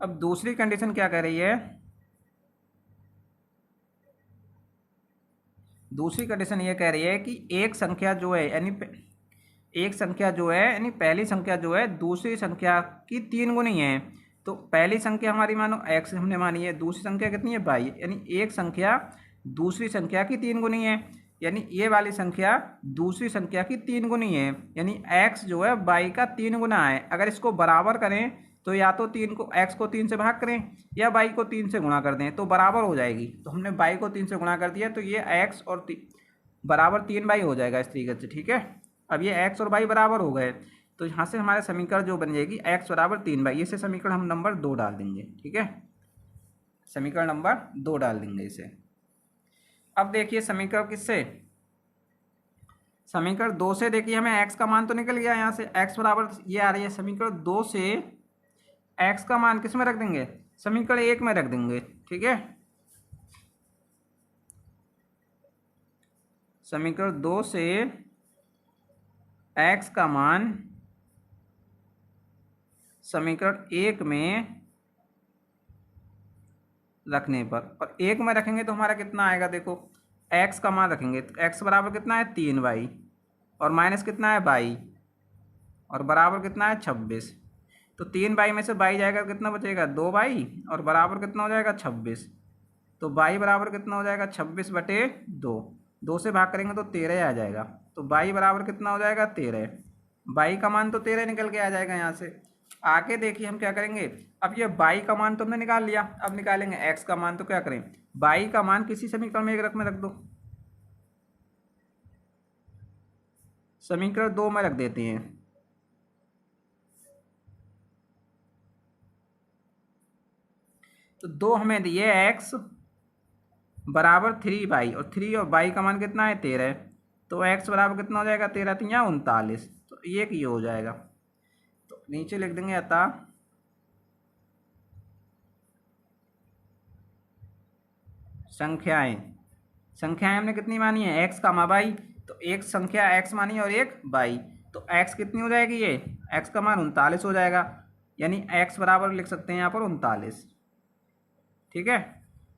Speaker 1: अब दूसरी कंडीशन क्या कह रही है, दूसरी कंडीशन ये कह रही है कि एक संख्या जो है यानी एक संख्या जो है यानी पहली संख्या जो है दूसरी संख्या की 3 गुनी है। तो पहली संख्या हमारी मानो x हमने मानी है, दूसरी संख्या कितनी है y, यानी एक संख्या दूसरी संख्या की 3 गुनी है, यानी ये वाली संख्या दूसरी संख्या की 3 गुनी है, यानी x जो है y का 3 गुना है। अगर इसको बराबर करें तो या तो 3 को x को 3 से भाग करें या y को 3 से गुणा कर दें तो बराबर हो जाएगी। तो हमने y को 3 से गुणा कर दिया तो ये x और बराबर 3y हो जाएगा इस तरीके से। ठीक है, अब ये x और y बराबर हो गए तो यहाँ से हमारे समीकरण जो बन जाएगी x बराबर 3y, इसे समीकरण हम नंबर 2 डाल देंगे। ठीक है, समीकरण नंबर 2 डाल देंगे इसे। अब देखिए समीकरण किससे, समीकरण 2 से देखिए हमें x का मान तो निकल गया, यहाँ से x बराबर ये आ रही है, समीकरण 2 से x का मान किस में रख देंगे, समीकरण 1 में रख देंगे। ठीक है, समीकरण 2 से x का मान समीकरण 1 में रखने पर, और 1 में रखेंगे तो हमारा कितना आएगा, देखो x का मान रखेंगे तो x बराबर कितना है 3y और माइनस कितना है y और बराबर कितना है 26। तो 3y में से y जाएगा कितना बचेगा 2y और बराबर कितना हो जाएगा 26। तो y बराबर कितना हो जाएगा 26 बटे 2, 2 से भाग करेंगे तो 13 आ जाएगा। तो y बराबर कितना हो जाएगा 13, y का मान तो 13 निकल के आ जाएगा। यहाँ से आगे देखिए हम क्या करेंगे, अब ये y का मान तो हमने निकाल लिया, अब निकालेंगे x का मान। तो क्या करें, y का मान किसी समीकरण में एक रख दो, समीकरण 2 में रख देते हैं। तो 2 हमें दिए x बराबर 3y और 3 और y का मान कितना है 13, तो x बराबर कितना हो जाएगा 13 3 39, तो एक ये हो जाएगा। तो नीचे लिख देंगे अतः संख्याएं, संख्याएं हमने कितनी मानी है x का y, तो एक संख्या x मानी और एक y, तो x कितनी हो जाएगी, ये x का मान 39 हो जाएगा, यानी x बराबर लिख सकते हैं यहाँ पर 39। ठीक है,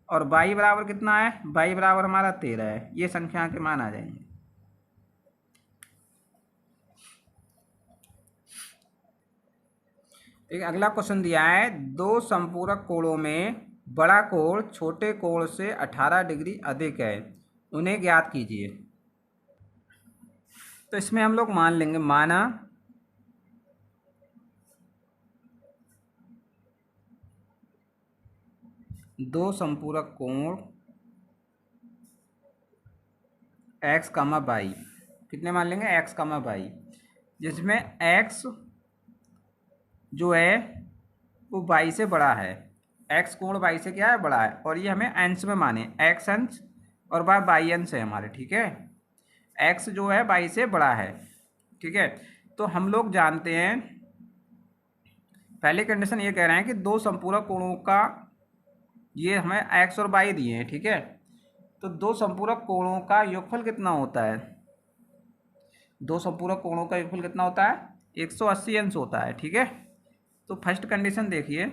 Speaker 1: और y बराबर कितना है, y बराबर हमारा 13 है। ये संख्या के मान आ जाएंगे। एक अगला क्वेश्चन दिया है, दो संपूरक कोणों में बड़ा कोण छोटे कोण से 18 डिग्री अधिक है, उन्हें ज्ञात कीजिए। तो इसमें हम लोग मान लेंगे, माना दो संपूरक कोण एक्स कामा बाई, कितने मान लेंगे, एक्स कामा बाई, जिसमें एक्स जो है वो बाई से बड़ा है, एक्स कोण बाई से क्या है, बड़ा है, और ये हमें अंश में माने, एक्स अंश और बाई अंश है हमारे, ठीक है। एक्स जो है बाई से बड़ा है, ठीक है। तो हम लोग जानते हैं, पहली कंडीशन ये कह रहे हैं कि दो संपूरक कोणों का, ये हमें एक्स और बाई दिए हैं, ठीक है। तो दो संपूरक कोणों का योगफल कितना होता है, दो संपूरक कोणों का योगफल कितना होता है, 180 अंश होता है, ठीक है। तो फर्स्ट कंडीशन देखिए,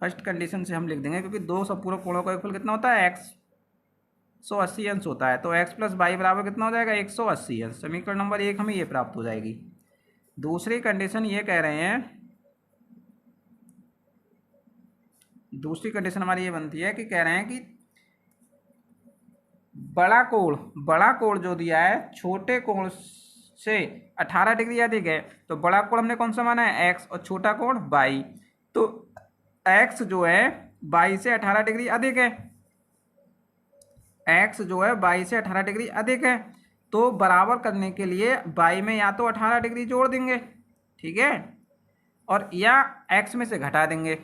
Speaker 1: फर्स्ट कंडीशन से हम लिख देंगे, क्योंकि दो संपूरक कोणों का योगफल कितना होता है, 180 अंश होता है, तो एक्स प्लस बाई बराबर कितना हो जाएगा, 180 अंश। समीकरण नंबर 1 हमें ये प्राप्त हो जाएगी। दूसरी कंडीशन ये कह रहे हैं, दूसरी कंडीशन हमारी ये बनती है कि कह रहे हैं कि बड़ा कोण जो दिया है छोटे कोण से 18 डिग्री अधिक है, तो बड़ा कोण हमने कौन सा माना है, एक्स, और छोटा कोण बाई। तो एक्स जो है बाई से 18 डिग्री अधिक है, एक्स जो है बाई से 18 डिग्री अधिक है, तो बराबर करने के लिए बाई में या तो 18 डिग्री जोड़ देंगे, ठीक है, और या एक्स में से घटा देंगे।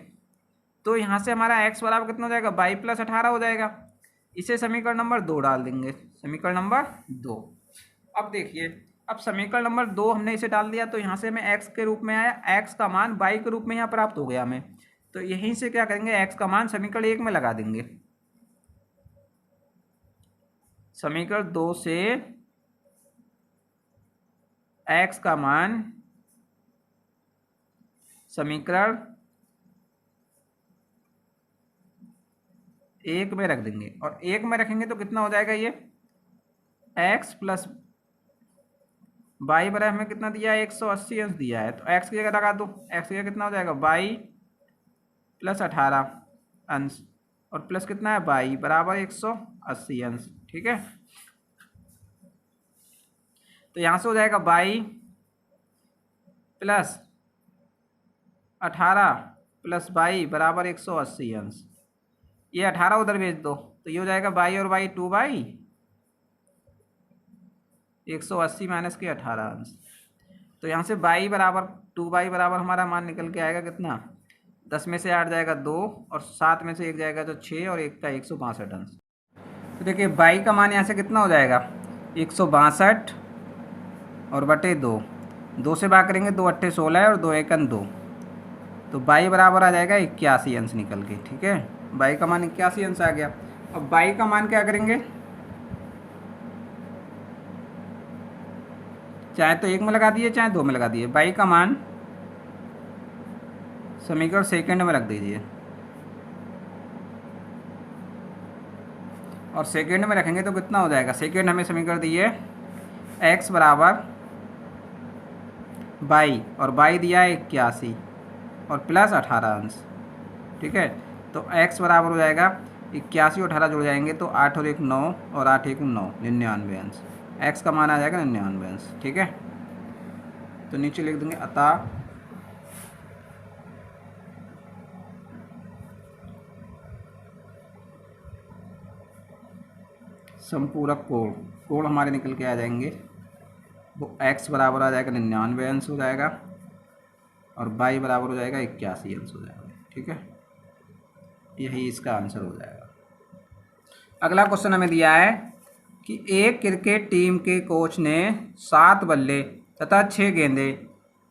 Speaker 1: तो यहाँ से हमारा एक्स बराबर कितना हो जाएगा, बाई प्लस 18 हो जाएगा। इसे समीकरण नंबर 2 डाल देंगे, समीकरण नंबर 2। अब देखिए, अब समीकरण नंबर 2 हमने इसे डाल दिया, तो यहाँ से हमें एक्स के रूप में आया, एक्स का मान बाई के रूप में यहाँ प्राप्त हो गया हमें। तो यहीं से क्या करेंगे, एक्स का मान समीकरण 1 में लगा देंगे। समीकरण 2 से एक्स का मान समीकरण 1 में रख देंगे, और 1 में रखेंगे तो कितना हो जाएगा, ये एक्स प्लस बाई बराबर हमें कितना दिया है, 180 अंश दिया है, तो एक्स की जगह लगा दो, एक्स की जगह कितना हो जाएगा, बाई प्लस 18 अंश, और प्लस कितना है, बाई बराबर 180 अंश, ठीक है। तो यहाँ से हो जाएगा बाई प्लस 18 प्लस बाई बराबर 180 अंश, ये 18 उधर भेज दो, तो ये हो जाएगा बाई और बाई 2 बाई 180 माइनस के 18 अंश। तो यहाँ से बाई बराबर 2 बाई बराबर हमारा मान निकल के आएगा कितना, 10 में से 8 जाएगा 2, और 7 में से 1 जाएगा तो 6, और 1 का 162 अंश। तो देखिए बाई का मान यहाँ से कितना हो जाएगा, 162 और बटे 2, 2 से भाग करेंगे, 2 अट्ठे 16 है, और 2 एकन 2, तो बाई बराबर आ जाएगा 81 अंश निकल के, ठीक है। बाई का मान 81 अंश आ गया। अब बाई का मान क्या करेंगे, चाहे तो 1 में लगा दिए चाहे 2 में लगा दिए, बाई का मान समीकरण सेकंड में रख दीजिए, और सेकंड में रखेंगे तो कितना हो जाएगा, सेकंड हमें समीकरण दिए एक्स बराबर बाई, और बाई दिया है 81 और प्लस 18 अंश, ठीक है। तो x बराबर हो जाएगा 81 और 18 जुड़ जाएंगे तो 8 और 1 9, और 8 1 9, 99 अंश, x का मान आ जाएगा 99 अंश, ठीक है। तो नीचे लिख देंगे अतः संपूरक कोण हमारे निकल के आ जाएंगे, वो x बराबर आ जाएगा 99 अंश हो जाएगा, और y बराबर हो जाएगा 81 अंश हो जाएगा, ठीक है। यही इसका आंसर हो जाएगा। अगला क्वेश्चन हमें दिया है कि एक क्रिकेट टीम के कोच ने 7 बल्ले तथा 6 गेंदें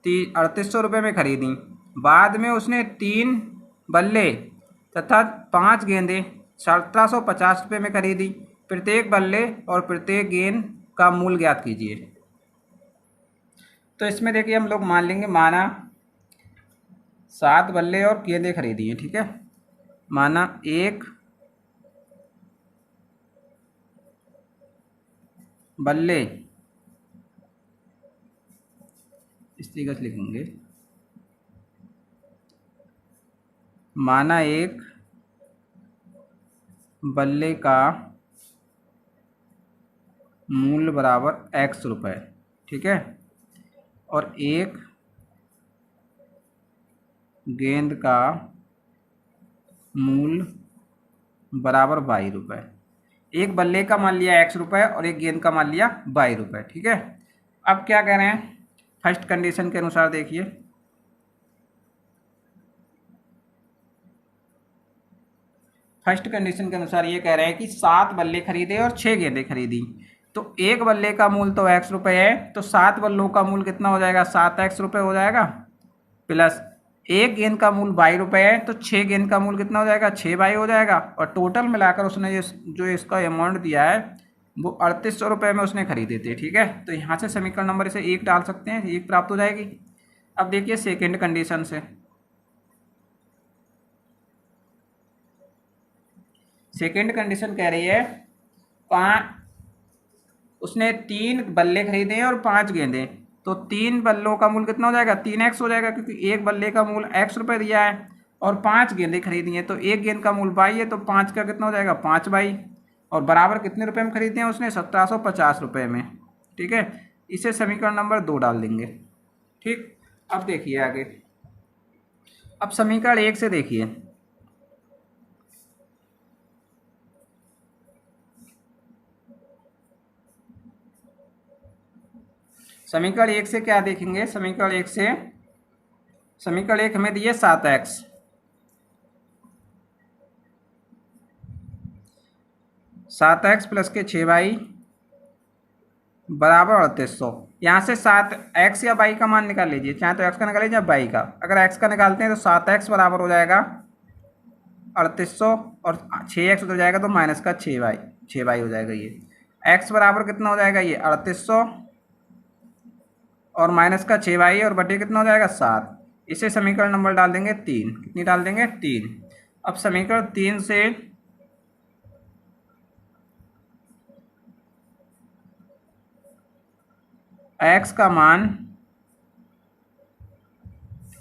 Speaker 1: 3800 रुपये में खरीदी। बाद में उसने 3 बल्ले तथा 5 गेंदें 1750 रुपये में खरीदी। प्रत्येक बल्ले और प्रत्येक गेंद का मूल्य ज्ञात कीजिए। तो इसमें देखिए हम लोग मान लेंगे, माना 7 बल्ले और गेंदें खरीदी हैं, ठीक है। माना एक बल्ले इस तरीके से लिखेंगे, माना एक बल्ले का मूल्य बराबर x रुपए, ठीक है, और एक गेंद का मूल्य बराबर 22 रुपये। एक बल्ले का मान लिया x रुपये और एक गेंद का मान लिया 22 रुपये, ठीक है। अब क्या कह रहे हैं, फर्स्ट कंडीशन के अनुसार देखिए, फर्स्ट कंडीशन के अनुसार ये कह रहे हैं कि 7 बल्ले खरीदे और 6 गेंदें खरीदी। तो एक बल्ले का मूल्य तो x रुपये है, तो 7 बल्लों का मूल्य कितना हो जाएगा, 7x रुपये हो जाएगा, प्लस एक गेंद का मूल्य 22 रुपये है, तो 6 गेंद का मूल्य कितना हो जाएगा, 6 हो जाएगा। और टोटल मिलाकर उसने ये जो इसका अमाउंट दिया है वो 3800 रुपये में उसने खरीदे थे, ठीक है। तो यहाँ से समीकरण नंबर इसे 1 डाल सकते हैं, 1 प्राप्त हो जाएगी। अब देखिए सेकेंड कंडीशन से, सेकेंड कंडीशन कह रही है उसने 3 बल्ले खरीदे हैं और 5 गेंदें, तो 3 बल्लों का मूल्य कितना हो जाएगा, 3x हो जाएगा, क्योंकि एक बल्ले का मूल्य x रुपये दिया है और 5 गेंदें खरीदी हैं, तो एक गेंद का मूल्य 22 है, तो 5 का कितना हो जाएगा, 5 और बराबर कितने रुपए में खरीदे हैं उसने, 1750 रुपये में, ठीक है। इसे समीकरण नंबर 2 डाल देंगे, ठीक। अब देखिए आगे, अब समीकरण 1 से देखिए, समीकरण 1 से क्या देखेंगे, समीकरण 1 से, समीकरण 1 हमें दिए 7x, 7x प्लस के 6y बराबर 3800। यहाँ से 7x या y का मान निकाल लीजिए, चाहे तो x का निकाल लीजिए या y का। अगर x का निकालते हैं तो 7x बराबर हो जाएगा 3800 और 6x उधर जाएगा तो माइनस का 6y हो जाएगा। ये x बराबर कितना हो जाएगा, ये 3800 और माइनस का 6y और बटे कितना हो जाएगा 7। इसे समीकरण नंबर डाल देंगे 3, कितनी डाल देंगे 3। अब समीकरण 3 से x का मान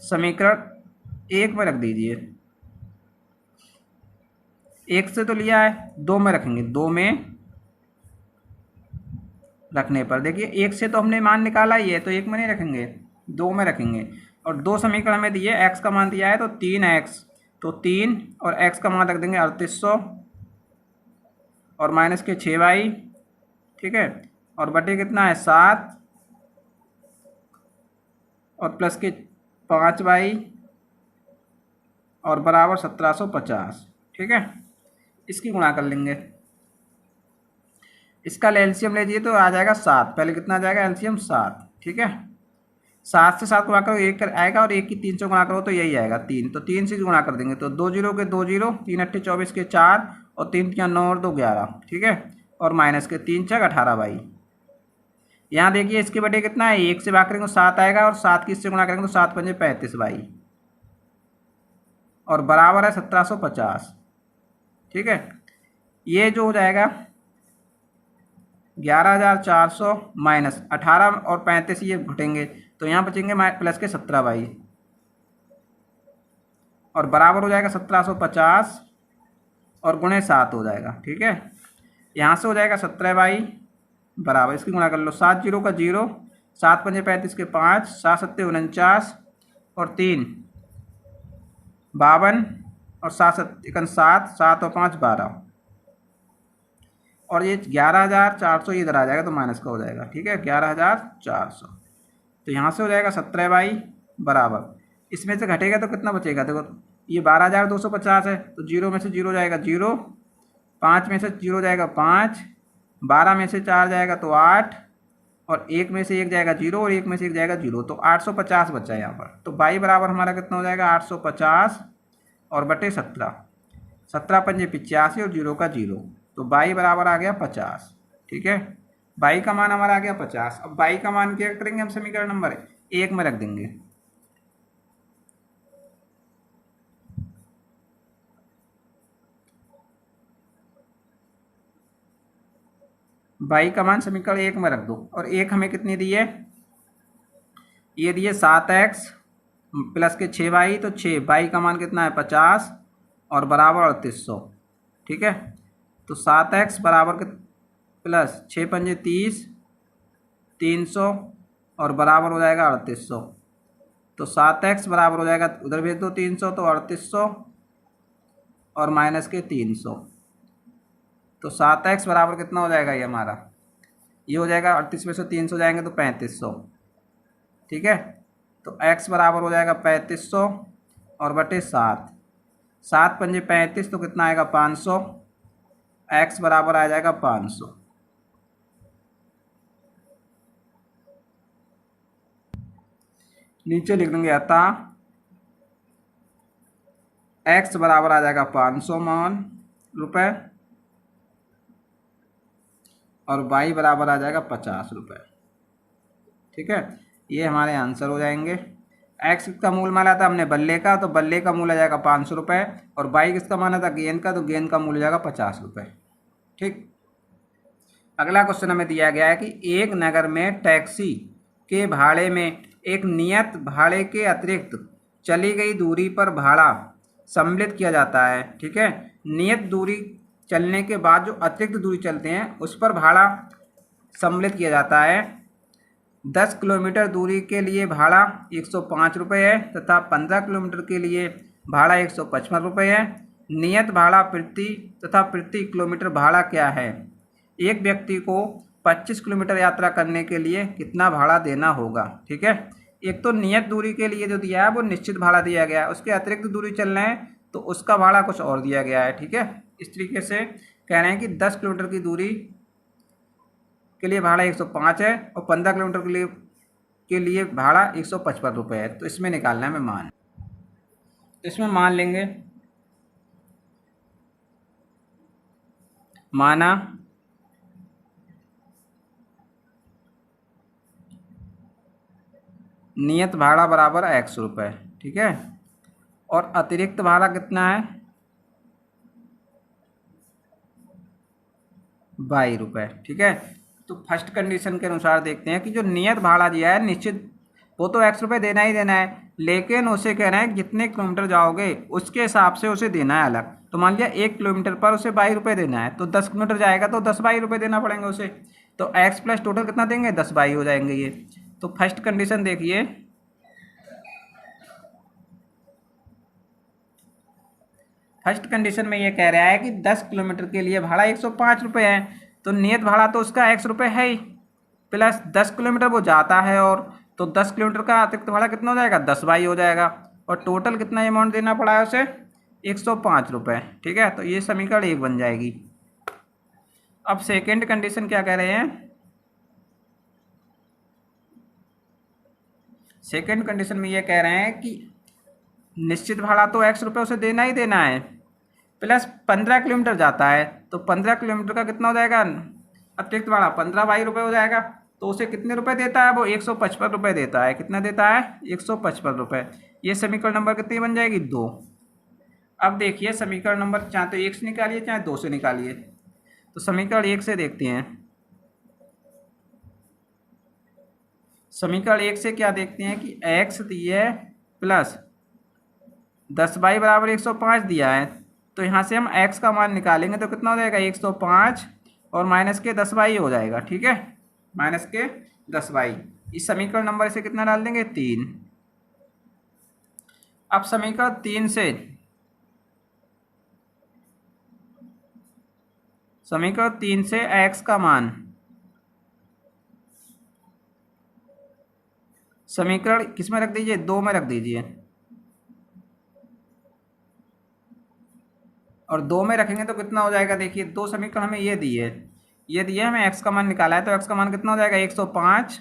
Speaker 1: समीकरण 1 में रख दीजिए, 1 से तो लिया है, 2 में रखेंगे, 2 में रखने पर देखिए 1 से तो हमने मान निकाला ही है, तो 1 में नहीं रखेंगे, 2 में रखेंगे। और 2 समीकरण में दिए, x का मान दिया है तो 3x, तो 3 और x का मान रख देंगे 3800 और माइनस के 6y, ठीक है, और बटे कितना है 7 और प्लस के 5y और बराबर 1750, ठीक है। इसकी गुणा कर लेंगे, इसका एलसीएम लीजिए तो आ जाएगा 7, पहले कितना आ जाएगा एलसीएम 7, ठीक है। 7 से 7 गुणा करो 1 आएगा और 1 की 3 से गुणा करो तो यही आएगा 3, तो 3 से गुणा कर देंगे तो 2 जीरो के 2 जीरो, 3 अट्ठे 24 के 4 और 3 तिया 9 और 2 11, ठीक है, और माइनस के 3 छक 18 भाई। यहाँ देखिए इसके बटे कितना है, 1 से भाग करेंगे तो 7 आएगा और 7 की इससे गुणा करेंगे तो 7 पंजे 35 भाई और बराबर है 1750, ठीक है। ये जो हो जाएगा 11,400 माइनस 18 और 35 ये घटेंगे तो यहाँ बचेंगे प्लस के 17 भाई और बराबर हो जाएगा 1750 और गुणे 7 हो जाएगा, ठीक है। यहाँ से हो जाएगा 17 भाई बराबर, इसकी गुणा कर लो, 7 जीरो का 0, 7 पंजे 35 के 5, 7 सत्ते 49 और 3 52 और 7 सत्ते 7, 7 और 5 12 और ये 11,400 इधर आ जाएगा तो माइनस का हो जाएगा, ठीक है, 11,400। तो यहाँ से हो जाएगा 17 बाई बराबर, इसमें से घटेगा तो कितना बचेगा, देखो ये 12,250 है तो 0 में से 0 जाएगा 0, 5 में से 0 जाएगा 5, 12 में से 4 जाएगा तो 8 और 1 में से 1 जाएगा 0 और 1 में से 1 जाएगा 0, तो 850 बचा है यहाँ पर। तो बाई बराबर हमारा कितना हो जाएगा 850 और बटे 17, 17 पंजे 85 और 0 का 0, तो बाई बराबर आ गया 50, ठीक है। बाई का मान हमारा आ गया 50। अब बाई का मान क्या करेंगे हम, समीकरण नंबर 1 में रख देंगे, बाई का मान समीकरण 1 में रख दो। और 1 हमें कितनी दी है, ये दिए 7x प्लस के 6y, तो 6 बाई का मान कितना है 50 और बराबर 3800। ठीक है, तो 7x बराबर प्लस 6 पंजे 30, 300 और बराबर हो जाएगा 3800। तो 7x बराबर हो जाएगा, उधर भेज दो 300, तो 3800 और माइनस के 300। तो 7x बराबर कितना हो जाएगा, ये हमारा ये हो जाएगा 38 में से 300 जाएंगे तो 3500। ठीक है, तो x बराबर हो जाएगा 3500 और बटे 7, 7 पंजे 35, तो कितना आएगा 500। x बराबर आ जाएगा 500। नीचे लिख देंगे अतः x बराबर आ जाएगा 500 मान रुपये और y बराबर आ जाएगा 50 रुपये। ठीक है, ये हमारे आंसर हो जाएंगे। x का मूल माना था हमने बल्ले का, तो बल्ले का मूल आ जाएगा 500 रुपये, और y किसका माना था गेंद का, तो गेंद का मूल आ जाएगा 50 रुपये। ठीक, अगला क्वेश्चन हमें दिया गया है कि एक नगर में टैक्सी के भाड़े में एक नियत भाड़े के अतिरिक्त चली गई दूरी पर भाड़ा सम्मिलित किया जाता है। ठीक है, नियत दूरी चलने के बाद जो अतिरिक्त दूरी चलते हैं उस पर भाड़ा सम्मिलित किया जाता है। 10 किलोमीटर दूरी के लिए भाड़ा 105 रुपये है तथा 15 किलोमीटर के लिए भाड़ा 155 रुपये है। नियत भाड़ा प्रति तथा प्रति किलोमीटर भाड़ा क्या है? एक व्यक्ति को 25 किलोमीटर यात्रा करने के लिए कितना भाड़ा देना होगा? ठीक है, एक तो नियत दूरी के लिए जो दिया है वो निश्चित भाड़ा दिया गया है, उसके अतिरिक्त दूरी चलना है तो उसका भाड़ा कुछ और दिया गया है। ठीक है, इस तरीके से कह रहे हैं कि 10 किलोमीटर की दूरी के लिए भाड़ा 105 है और 15 किलोमीटर के लिए भाड़ा 155 रुपये है। तो इसमें निकालना है हमें मान। तो इसमें मान लेंगे, माना नियत भाड़ा बराबर 100 रुपये। ठीक है, और अतिरिक्त भाड़ा कितना है 22 रुपये। ठीक है, तो फर्स्ट कंडीशन के अनुसार देखते हैं कि जो नियत भाड़ा दिया है निश्चित वो तो 100 रुपये देना ही देना है, लेकिन उसे कह रहे हैं जितने किलोमीटर जाओगे उसके हिसाब से उसे देना है अलग। तो मान लिया 1 किलोमीटर पर उसे 22 रुपये देना है, तो 10 किलोमीटर जाएगा तो 10 22 रुपये देना पड़ेंगे उसे। तो x प्लस टोटल कितना देंगे 10 22 हो जाएंगे ये। तो फर्स्ट कंडीशन देखिए, फर्स्ट कंडीशन में ये कह रहा है कि 10 किलोमीटर के लिए भाड़ा 105 रुपये है, तो नियत भाड़ा तो उसका 100 रुपये है ही, प्लस 10 किलोमीटर वो जाता है, और तो 10 किलोमीटर का अतिरिक्त भाड़ा कितना हो जाएगा 10 22 हो जाएगा, और टोटल कितना अमाउंट देना पड़ा है उसे 105 रुपये। ठीक है, तो ये समीकरण 1 बन जाएगी। अब सेकेंड कंडीशन क्या कह रहे हैं, सेकेंड कंडीशन में ये कह रहे हैं कि निश्चित भाड़ा तो 100 रुपये उसे देना ही देना है, प्लस 15 किलोमीटर जाता है, तो 15 किलोमीटर का कितना हो जाएगा अतिरिक्त भाड़ा 15 22 रुपये हो जाएगा। तो उसे कितने रुपए देता है वो 155 रुपये देता है। कितना देता है 155 रुपये। ये समीकरण नंबर कितनी बन जाएगी 2। अब देखिए समीकरण नंबर चाहे तो 1 से निकालिए चाहे 2 से निकालिए। तो समीकरण 1 से देखते हैं, समीकरण 1 से क्या देखते हैं कि x दिया है प्लस 10 बाई बराबर 105 दिया है, तो यहाँ से हम x का मान निकालेंगे तो कितना हो जाएगा 105 और माइनस के 10 बाई हो जाएगा। ठीक है, माइनस के 10 बाई। इस समीकरण नंबर से कितना डाल देंगे 3। अब समीकरण 3 से, समीकरण 3 से x का मान, समीकरण किस में रख दीजिए 2 में रख दीजिए, और 2 में रखेंगे तो कितना हो जाएगा देखिए 2 समीकरण हमें ये दिए, ये दिए हमें x का मान निकाला है, तो x का मान कितना हो जाएगा 105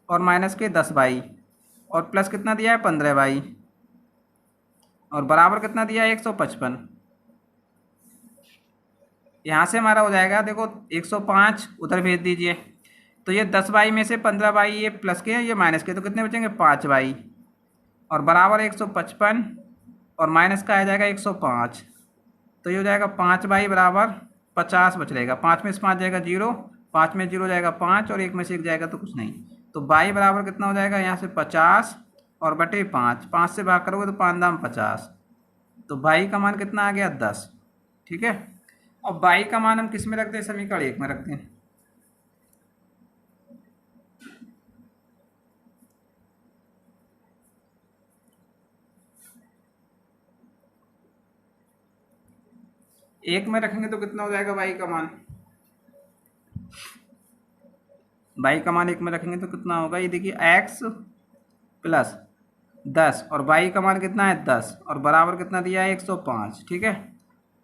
Speaker 1: और माइनस के 10 बाई, और प्लस कितना दिया है 15 बाई, और बराबर कितना दिया है 155। यहाँ से हमारा हो जाएगा देखो 105 उधर भेज दीजिए, तो ये 10 बाई में से 15 बाई ये प्लस के ये माइनस के, तो कितने बचेंगे 5 बाई, और बराबर 155 और माइनस का आ जाएगा 105, तो ये हो जाएगा 5 बाई बराबर 50 बच रहेगा। 5 में से 5 जाएगा 0, 5 में 0 जाएगा 5 और 1 में से 1 जाएगा तो कुछ नहीं। तो बाई बराबर कितना हो जाएगा यहाँ से 50 और बटे 5, 5 से भाग करोगे तो 5 दाम 50, तो बाई का मान कितना आ गया 10। ठीक है, अब बाई का मान हम किस में रखते हैं, समीकरण 1 में रखते हैं। एक में रखेंगे तो कितना हो जाएगा बाई का मान, बाई का मान 1 में रखेंगे तो कितना होगा, ये देखिए x प्लस 10 और बाई का मान कितना है 10 और बराबर कितना दिया है 105। ठीक है,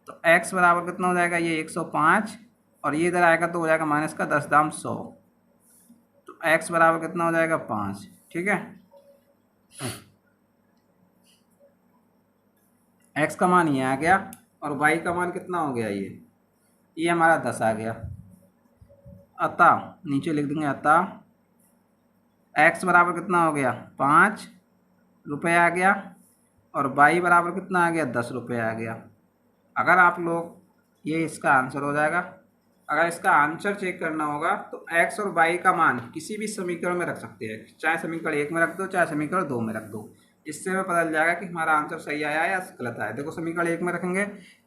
Speaker 1: तो x बराबर कितना हो जाएगा ये 105 और ये इधर आएगा तो हो जाएगा माइनस का 10 दाम 100, तो x बराबर कितना हो जाएगा 5। ठीक है, x का मान ये आ गया और y का मान कितना हो गया, ये हमारा 10 आ गया। अतः नीचे लिख देंगे, अतः x बराबर कितना हो गया 5 रुपये आ गया और y बराबर कितना आ गया 10 रुपये आ गया। अगर आप लोग, ये इसका आंसर हो जाएगा। अगर इसका आंसर चेक करना होगा तो x और y का मान किसी भी समीकरण में रख सकते हैं, चाहे समीकरण 1 में रख दो चाहे समीकरण 2 में रख दो, इससे हमें पता चल जाएगा कि हमारा आंसर सही आया है या गलत आया। देखो समीकरण 1 में रखेंगे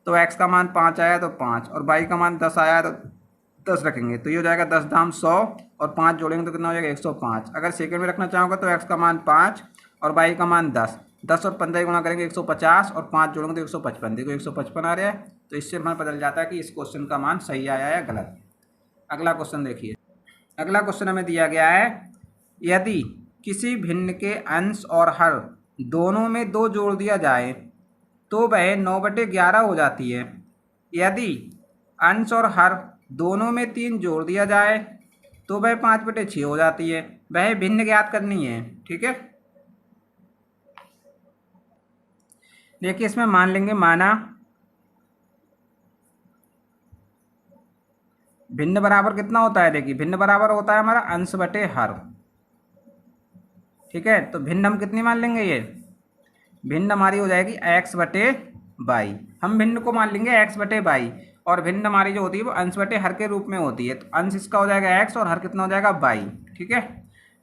Speaker 1: तो x का मान 5 आया तो 5 और y का मान 10 आया तो 10 रखेंगे, तो ये हो जाएगा 10 दाम 100 और 5 जोड़ेंगे तो कितना हो जाएगा 105। अगर सेकंड में रखना चाहोगे तो x का मान 5 और y का मान 10, 10 और 15 गुणा करेंगे 150 और 5 जोड़ेंगे तो 155। देखो 155 आ रहा है, तो इससे हमें पता चल जाता है कि इस क्वेश्चन का मान सही आया या गलत। अगला क्वेश्चन देखिए, अगला क्वेश्चन हमें दिया गया है, यदि किसी भिन्न के अंश और हर दोनों में 2 जोड़ दिया जाए तो वह 9/11 हो जाती है। यदि अंश और हर दोनों में 3 जोड़ दिया जाए तो वह 5/6 हो जाती है। वह भिन्न ज्ञात करनी है। ठीक है, देखिए इसमें मान लेंगे, माना भिन्न बराबर कितना होता है, देखिए भिन्न बराबर होता है हमारा अंश बटे हर। ठीक है, तो भिन्न हम कितनी मान लेंगे, ये भिन्न हमारी हो जाएगी x बटे वाई। हम भिन्न को मान लेंगे x बटे वाई और भिन्न हमारी जो होती है वो अंश बटे हर के रूप में होती है, तो अंश इसका हो जाएगा x और हर कितना हो जाएगा वाई। ठीक है,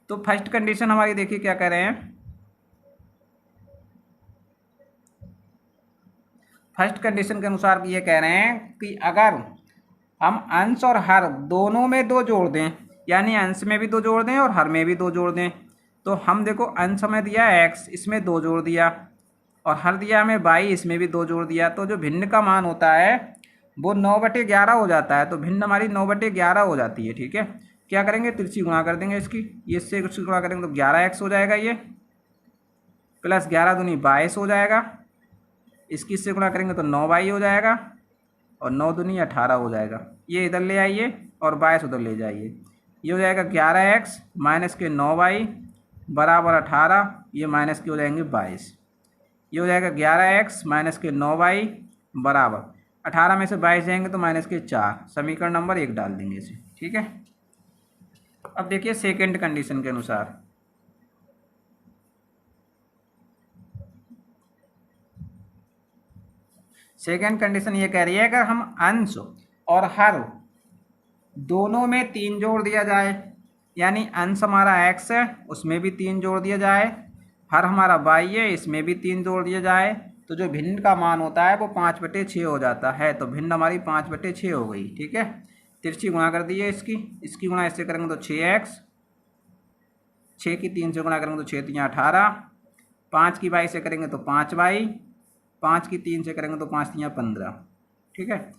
Speaker 1: तो फर्स्ट कंडीशन हमारी देखिए क्या कह रहे हैं, फर्स्ट कंडीशन के अनुसार ये कह रहे हैं कि अगर हम अंश और हर दोनों में 2 जोड़ दें, यानी अंश में भी 2 जोड़ दें और हर में भी 2 जोड़ दें, तो हम देखो अंश हमें दिया x, इसमें 2 जोड़ दिया और हर दिया हमें y, इसमें भी 2 जोड़ दिया, तो जो भिन्न का मान होता है वो 9/11 हो जाता है। तो भिन्न हमारी 9/11 हो जाती है। ठीक है, क्या करेंगे, तिरछी गुणा कर देंगे इसकी, ये इससे कुछ गुणा करेंगे तो 11x हो जाएगा, ये प्लस 11 दूनी 22 हो जाएगा, इसकी इससे गुणा करेंगे तो 9y हो जाएगा और 9 दूनी 18 हो जाएगा। ये इधर ले आइए और 22 उधर ले जाइए, ये हो जाएगा 11x माइनस के 9y बराबर 18, ये माइनस के हो जाएंगे 22, ये हो जाएगा 11x माइनस के 9y बराबर 18 में से 22 जाएंगे तो माइनस के 4, समीकरण नंबर 1 डाल देंगे इसे। ठीक है, अब देखिए सेकेंड कंडीशन के अनुसार, सेकेंड कंडीशन ये कह रही है अगर हम अंश और हर दोनों में 3 जोड़ दिया जाए, यानी अंश हमारा x है उसमें भी 3 जोड़ दिया जाए, हर हमारा y है इसमें भी 3 जोड़ दिया जाए, तो जो भिन्न का मान होता है वो 5/6 हो जाता है। तो भिन्न हमारी 5/6 हो गई। ठीक है, तिरछी गुणा कर दी है इसकी गुणा इससे करेंगे तो 6x, 6 की 3 से गुणा करेंगे तो 6 3 18, 5 की y से करेंगे तो 5y, 5 की 3 से करेंगे तो 5 3 15। ठीक है,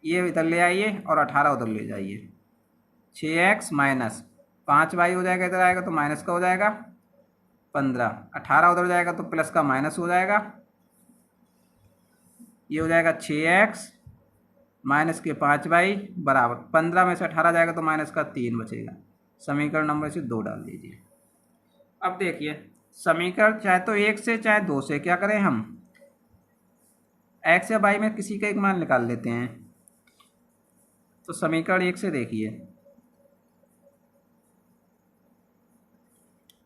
Speaker 1: ये इधर ले आइए और 18 उधर ले जाइए, 6x माइनस 5y हो जाएगा, इधर आएगा तो माइनस का हो जाएगा 15, 18 उधर जाएगा तो प्लस का माइनस हो जाएगा, ये हो जाएगा 6x माइनस के 5y बराबर 15 में से 18 जाएगा तो माइनस का 3 बचेगा, समीकरण नंबर से 2 डाल दीजिए। अब देखिए समीकरण चाहे तो 1 से चाहे 2 से क्या करें, हम x या y में किसी का एक मान निकाल लेते हैं। तो समीकरण 1 से देखिए,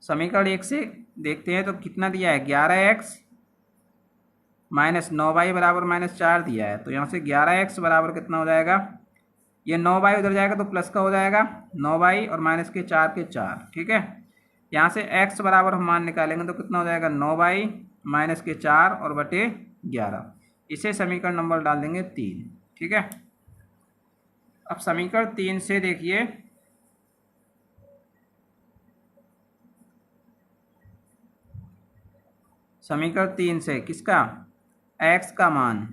Speaker 1: समीकरण 1 से देखते हैं तो कितना दिया है, 11x माइनस 9y बराबर -4 दिया है, तो यहाँ से 11x बराबर कितना हो जाएगा ये 9 बाई उधर जाएगा तो प्लस का हो जाएगा 9 बाई और माइनस के 4 के 4, ठीक है। यहाँ से x बराबर हम मान निकालेंगे तो कितना हो जाएगा 9 बाई माइनस के 4 और बटे 11। इसे समीकरण नंबर डाल देंगे 3, ठीक है। अब समीकरण 3 से देखिए, समीकरण 3 से किसका, x का मान,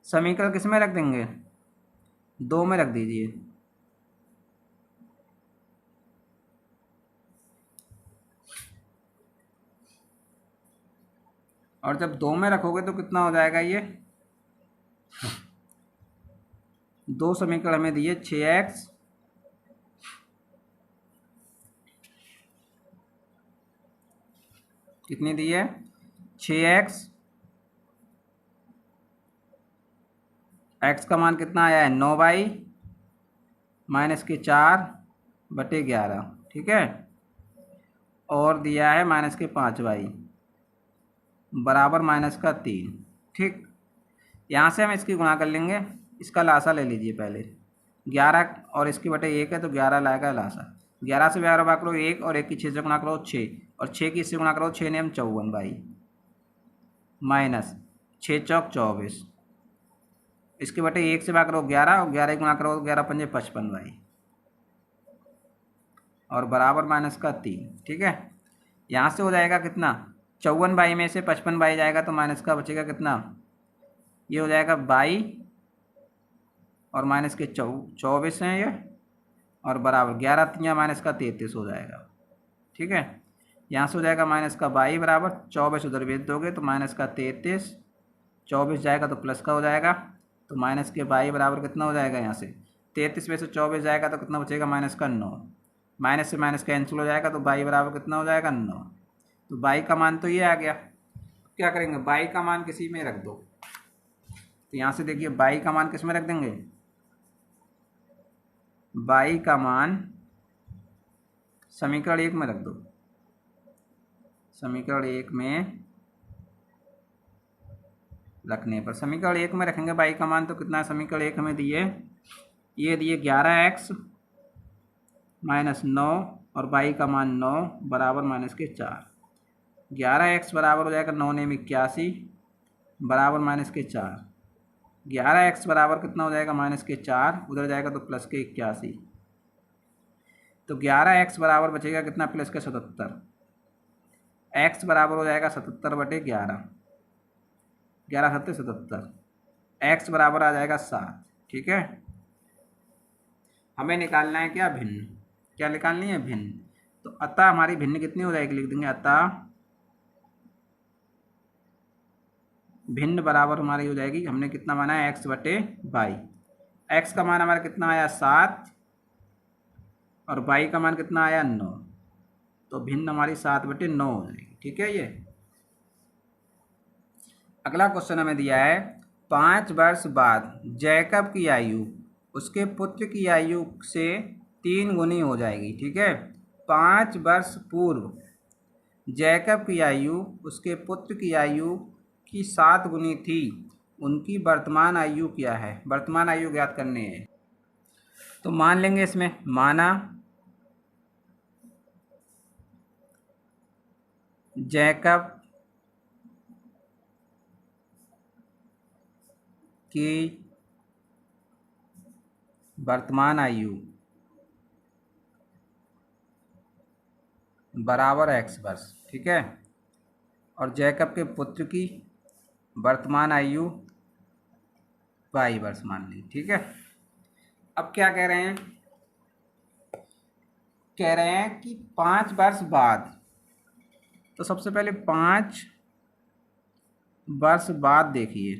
Speaker 1: समीकरण किस में रख देंगे, 2 में रख दीजिए। और जब 2 में रखोगे तो कितना हो जाएगा, ये 2 समीकरण हमें दिए 6x कितनी दी है, 6x, x का मान कितना आया है 9 बाई माइनस के 4 बटे 11, ठीक है। और दिया है माइनस के 5 बाई बराबर माइनस का 3, ठीक। यहाँ से हम इसकी गुणा कर लेंगे, इसका लासा ले लीजिए पहले, 11 और इसकी बटे 1 है तो 11 लाएगा लासा। 11 से 12 भाग करो 1 और 1 की 6 से गुणा करो 6 और 6 की इससे गुणा करो 6 ने हम 54 बाई माइनस 6 चौक 24, इसके बटे 1 से भाग करो 11 और 11 गुणा करो 11 पंजे 55 बाई और बराबर माइनस का 3, ठीक है। यहाँ से हो जाएगा कितना, 54 बाई में से 55 बाई जाएगा तो माइनस का बचेगा कितना, ये हो जाएगा बाई और माइनस के 24 हैं ये और बराबर 11 3 माइनस का 33 हो जाएगा, ठीक है। यहाँ से हो जाएगा माइनस का बाई बराबर 24 उधर भेज दोगे तो माइनस का 33, 24 जाएगा तो प्लस का हो जाएगा तो माइनस के बाई बराबर कितना हो जाएगा, यहाँ से 33 में से 24 जाएगा तो कितना बचेगा माइनस का 9, माइनस से माइनस कैंसिल हो जाएगा तो बाई बराबर कितना हो जाएगा 9। तो बाई का मान तो ये आ गया। क्या करेंगे, बाई का मान किसी में रख दो, तो यहाँ से देखिए बाई का मान किस में रख देंगे, बाई का मान समीकरण 1 में रख दो, समीकरण 1 में रखने पर, समीकरण 1 में रखेंगे बाई का मान तो कितना है, समीकरण 1 हमें दिए, ये दिए 11x माइनस 9 और बाई का मान 9 बराबर माइनस के 4, 11x बराबर हो जाएगा 9 ने 81 बराबर माइनस के 4, 11x बराबर कितना हो जाएगा माइनस के 4, उधर जाएगा तो प्लस के 81, तो 11x बराबर बचेगा कितना प्लस के 77, x बराबर हो जाएगा 77 बटे 11, 11 7 77, x बराबर आ जाएगा 7, ठीक है। हमें निकालना है क्या, भिन्न, क्या निकालनी है, भिन्न। तो अतः हमारी भिन्न कितनी हो जाएगी, लिख देंगे अतः भिन्न बराबर हमारी हो जाएगी, हमने कितना माना है x बटे बाई, x का मान हमारा कितना आया 7 और बाई का मान कितना आया 9, तो भिन्न हमारी 7 बटे 9 हो जाएगी, ठीक है। ये अगला क्वेश्चन हमें दिया है 5 वर्ष बाद जैकब की आयु उसके पुत्र की आयु से 3 गुनी हो जाएगी, ठीक है। 5 वर्ष पूर्व जैकब की आयु उसके पुत्र की आयु की 7 गुनी थी, उनकी वर्तमान आयु क्या है, वर्तमान आयु ज्ञात करनी है। तो मान लेंगे इसमें, माना जैकब की वर्तमान आयु बराबर x वर्ष, ठीक है। और जैकब के पुत्र की वर्तमान आयु y वर्ष मान ली, ठीक है। अब क्या कह रहे हैं, कह रहे हैं कि 5 वर्ष बाद, तो सबसे पहले 5 वर्ष बाद देखिए,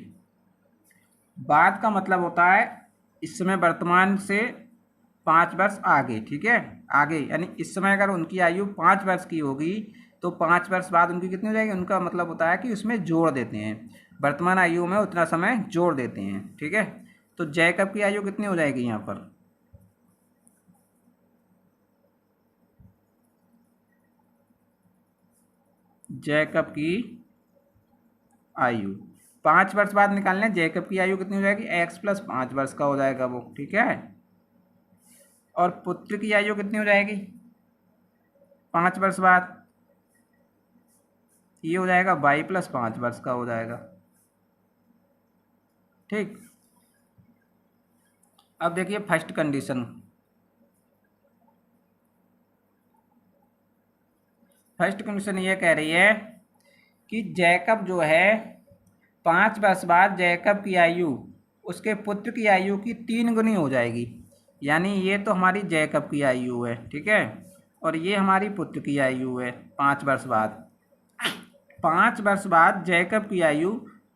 Speaker 1: बाद का मतलब होता है इस समय वर्तमान से 5 वर्ष आगे, ठीक है, आगे, यानी इस समय अगर उनकी आयु 5 वर्ष की होगी तो 5 वर्ष बाद उनकी कितनी हो जाएगी, उनका मतलब होता है कि उसमें जोड़ देते हैं, वर्तमान आयु में उतना समय जोड़ देते हैं, ठीक है। तो जैकब की आयु कितनी हो जाएगी यहाँ पर, जैकब की आयु 5 वर्ष बाद निकालने, जैकब की आयु कितनी हो जाएगी, x प्लस 5 वर्ष का हो जाएगा वो, ठीक है। और पुत्र की आयु कितनी हो जाएगी 5 वर्ष बाद, ये हो जाएगा y प्लस 5 वर्ष का हो जाएगा, ठीक। अब देखिए फर्स्ट कंडीशन, फर्स्ट कंडीशन ये कह रही है कि जैकब जो है 5 वर्ष बाद जैकब की आयु उसके पुत्र की आयु की 3 गुनी हो जाएगी। यानी ये तो हमारी जैकब की आयु है, ठीक है, और ये हमारी पुत्र की आयु है 5 वर्ष बाद। 5 वर्ष बाद जैकब की आयु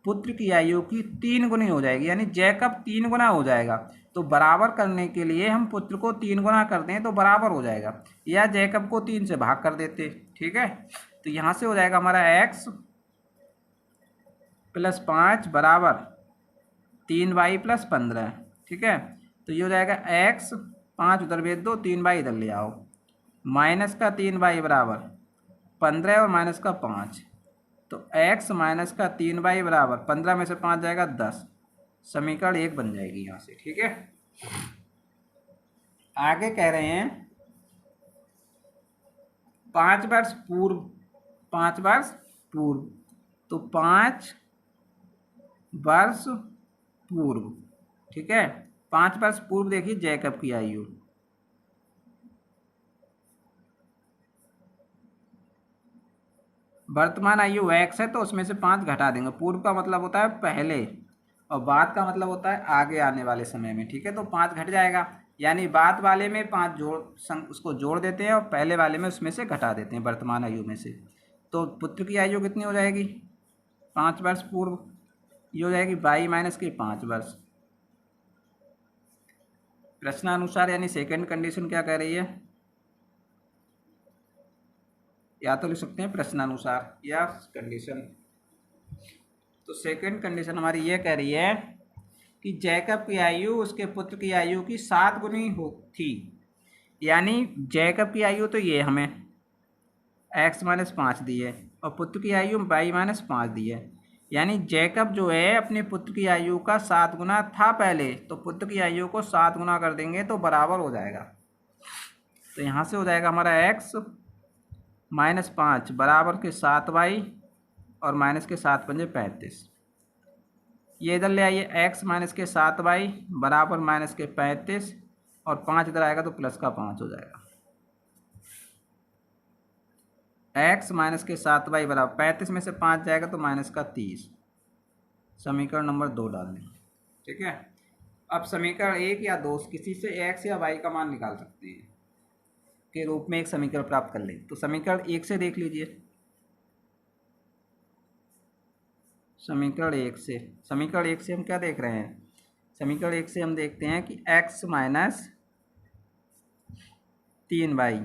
Speaker 1: पुत्र की आयु की 3 गुनी हो जाएगी, यानी जैकब 3 गुना हो जाएगा। तो बराबर करने के लिए हम पुत्र को 3 गुना कर दें तो बराबर हो जाएगा, या जैकब को 3 से भाग कर देते, ठीक है। तो यहाँ से हो जाएगा हमारा x प्लस 5 बराबर 3y प्लस 15, ठीक है। तो ये हो जाएगा x, 5 उधर भेज दो, 3y इधर ले आओ, माइनस का 3y बराबर 15 और माइनस का 5, तो x माइनस का 3y बराबर 15 में से 5 जाएगा 10, समीकरण 1 बन जाएगी यहाँ से, ठीक है। आगे कह रहे हैं 5 वर्ष पूर्व, 5 वर्ष पूर्व, तो 5 वर्ष पूर्व, ठीक है। 5 वर्ष पूर्व देखिए जैकब की आयु, वर्तमान आयु x है तो उसमें से 5 घटा देंगे। पूर्व का मतलब होता है पहले और बाद का मतलब होता है आगे आने वाले समय में, ठीक है। तो 5 घट जाएगा, यानी बाद वाले में 5 उसको जोड़ देते हैं और पहले वाले में उसमें से घटा देते हैं वर्तमान आयु में से। तो पुत्र की आयु कितनी हो जाएगी 5 वर्ष पूर्व, ये हो जाएगी 22 माइनस के 5 वर्ष। प्रश्नानुसार यानी सेकंड कंडीशन क्या कह रही है, या तो लिख सकते हैं प्रश्नानुसार या कंडीशन। तो सेकंड कंडीशन हमारी ये कह रही है कि जैकब की आयु उसके पुत्र की आयु की 7 गुनी हो थी। यानी जैकब की आयु तो ये हमें x माइनस 5 दी है और पुत्र की आयु y माइनस 5 दी है। यानी जैकब जो है अपने पुत्र की आयु का 7 गुना था पहले, तो पुत्र की आयु को 7 गुना कर देंगे तो बराबर हो जाएगा। तो यहाँ से हो जाएगा हमारा x माइनस 5 बराबर के 7y और माइनस के 7 पंजे 35। ये इधर ले आइए, x माइनस के 7y बराबर माइनस के 35 और 5 इधर आएगा तो प्लस का 5 हो जाएगा। x माइनस के 7y बराबर 35 में से 5 जाएगा तो माइनस का 30, समीकरण नंबर 2 डाल दें, ठीक है। अब समीकरण 1 या 2 किसी से x या y का मान निकाल सकते हैं के रूप में एक समीकरण प्राप्त कर लें। तो समीकरण 1 से देख लीजिए, समीकरण 1 से हम क्या देख रहे हैं, समीकरण 1 से हम देखते हैं कि x माइनस 3y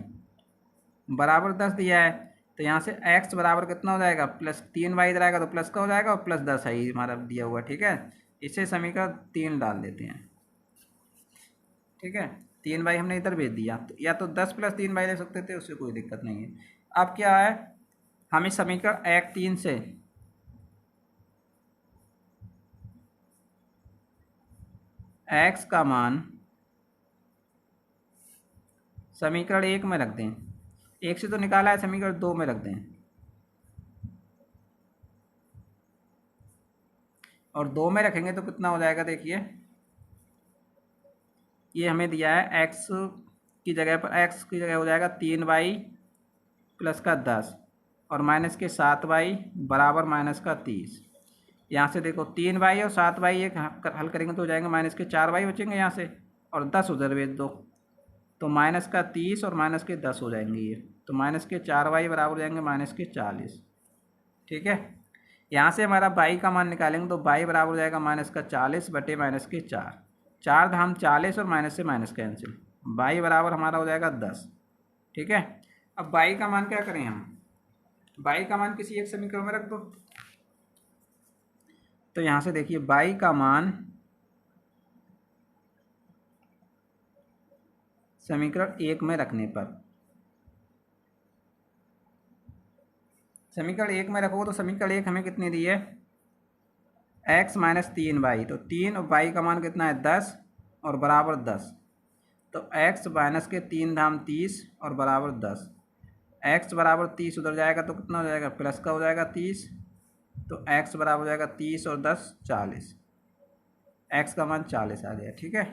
Speaker 1: बराबर 10 दिया है, तो यहाँ से x बराबर कितना हो जाएगा प्लस 3y इधर आएगा तो प्लस का हो जाएगा और प्लस 10 है हमारा दिया हुआ, ठीक है। इसे समीकरण 3 डाल देते हैं, ठीक है। 3y हमने इधर भेज दिया, तो या तो 10 प्लस 3y ले सकते थे, उससे कोई दिक्कत नहीं है। अब क्या है, हमें समीकरण 1 3 से x का मान समीकरण 1 में रख दें, 1 से तो निकाला है, समीकरण 2 में रख दें और 2 में रखेंगे तो कितना हो जाएगा, देखिए ये हमें दिया है x की जगह पर, x की जगह हो जाएगा 3y प्लस का 10 और माइनस के 7y बराबर माइनस का 30। यहाँ से देखो 3y और 7y एक हल करेंगे तो हो जाएंगे माइनस के 4y बचेंगे यहाँ से, और 10 उधर भेज दो तो माइनस का 30 और माइनस के 10 हो जाएंगे ये, तो माइनस के 4y बराबर हो जाएंगे माइनस के 40, ठीक है। यहाँ से हमारा y का मान निकालेंगे तो y बराबर हो जाएगा माइनस का 40 बटे माइनस के 4, 4 धाम 40 और माइनस से माइनस कैंसिल, y बराबर हमारा हो जाएगा 10, ठीक है। अब y का मान क्या करें हम, y का मान किसी एक समीकरण में रख दो। तो यहाँ से देखिए y का मान समीकरण 1 में रखने पर, समीकरण 1 में रखोगे तो समीकरण 1 हमें कितनी दी है एक्स माइनस 3y, तो 3 और y का मान कितना है 10 और बराबर 10। तो x माइनस के 3 धाम 30 और बराबर 10। x बराबर 30 उधर जाएगा तो कितना हो जाएगा, प्लस का हो जाएगा 30। तो x बराबर हो जाएगा 30 और 10 40। x का मान 40 आ गया। ठीक है,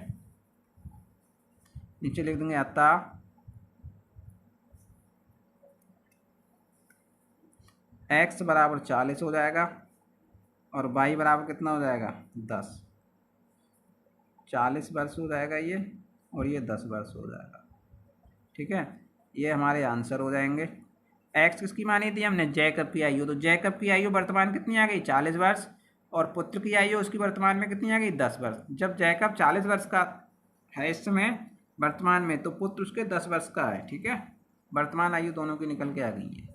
Speaker 1: नीचे लिख देंगे अतः x बराबर 40 हो जाएगा और y बराबर कितना हो जाएगा 10। 40 वर्ष हो जाएगा ये, और ये 10 वर्ष हो जाएगा। ठीक है, ये हमारे आंसर हो जाएंगे। x किसकी मानी थी हमने, जैकब की आयु। तो जैकब की आयु वर्तमान कितनी आ गई 40 वर्ष, और पुत्र की आयु उसकी वर्तमान में कितनी आ गई 10 वर्ष। जब जैकब 40 वर्ष का है इस समय वर्तमान में, तो पुत्र उसके 10 वर्ष का है। ठीक है, वर्तमान आयु दोनों की निकल के आ गई है।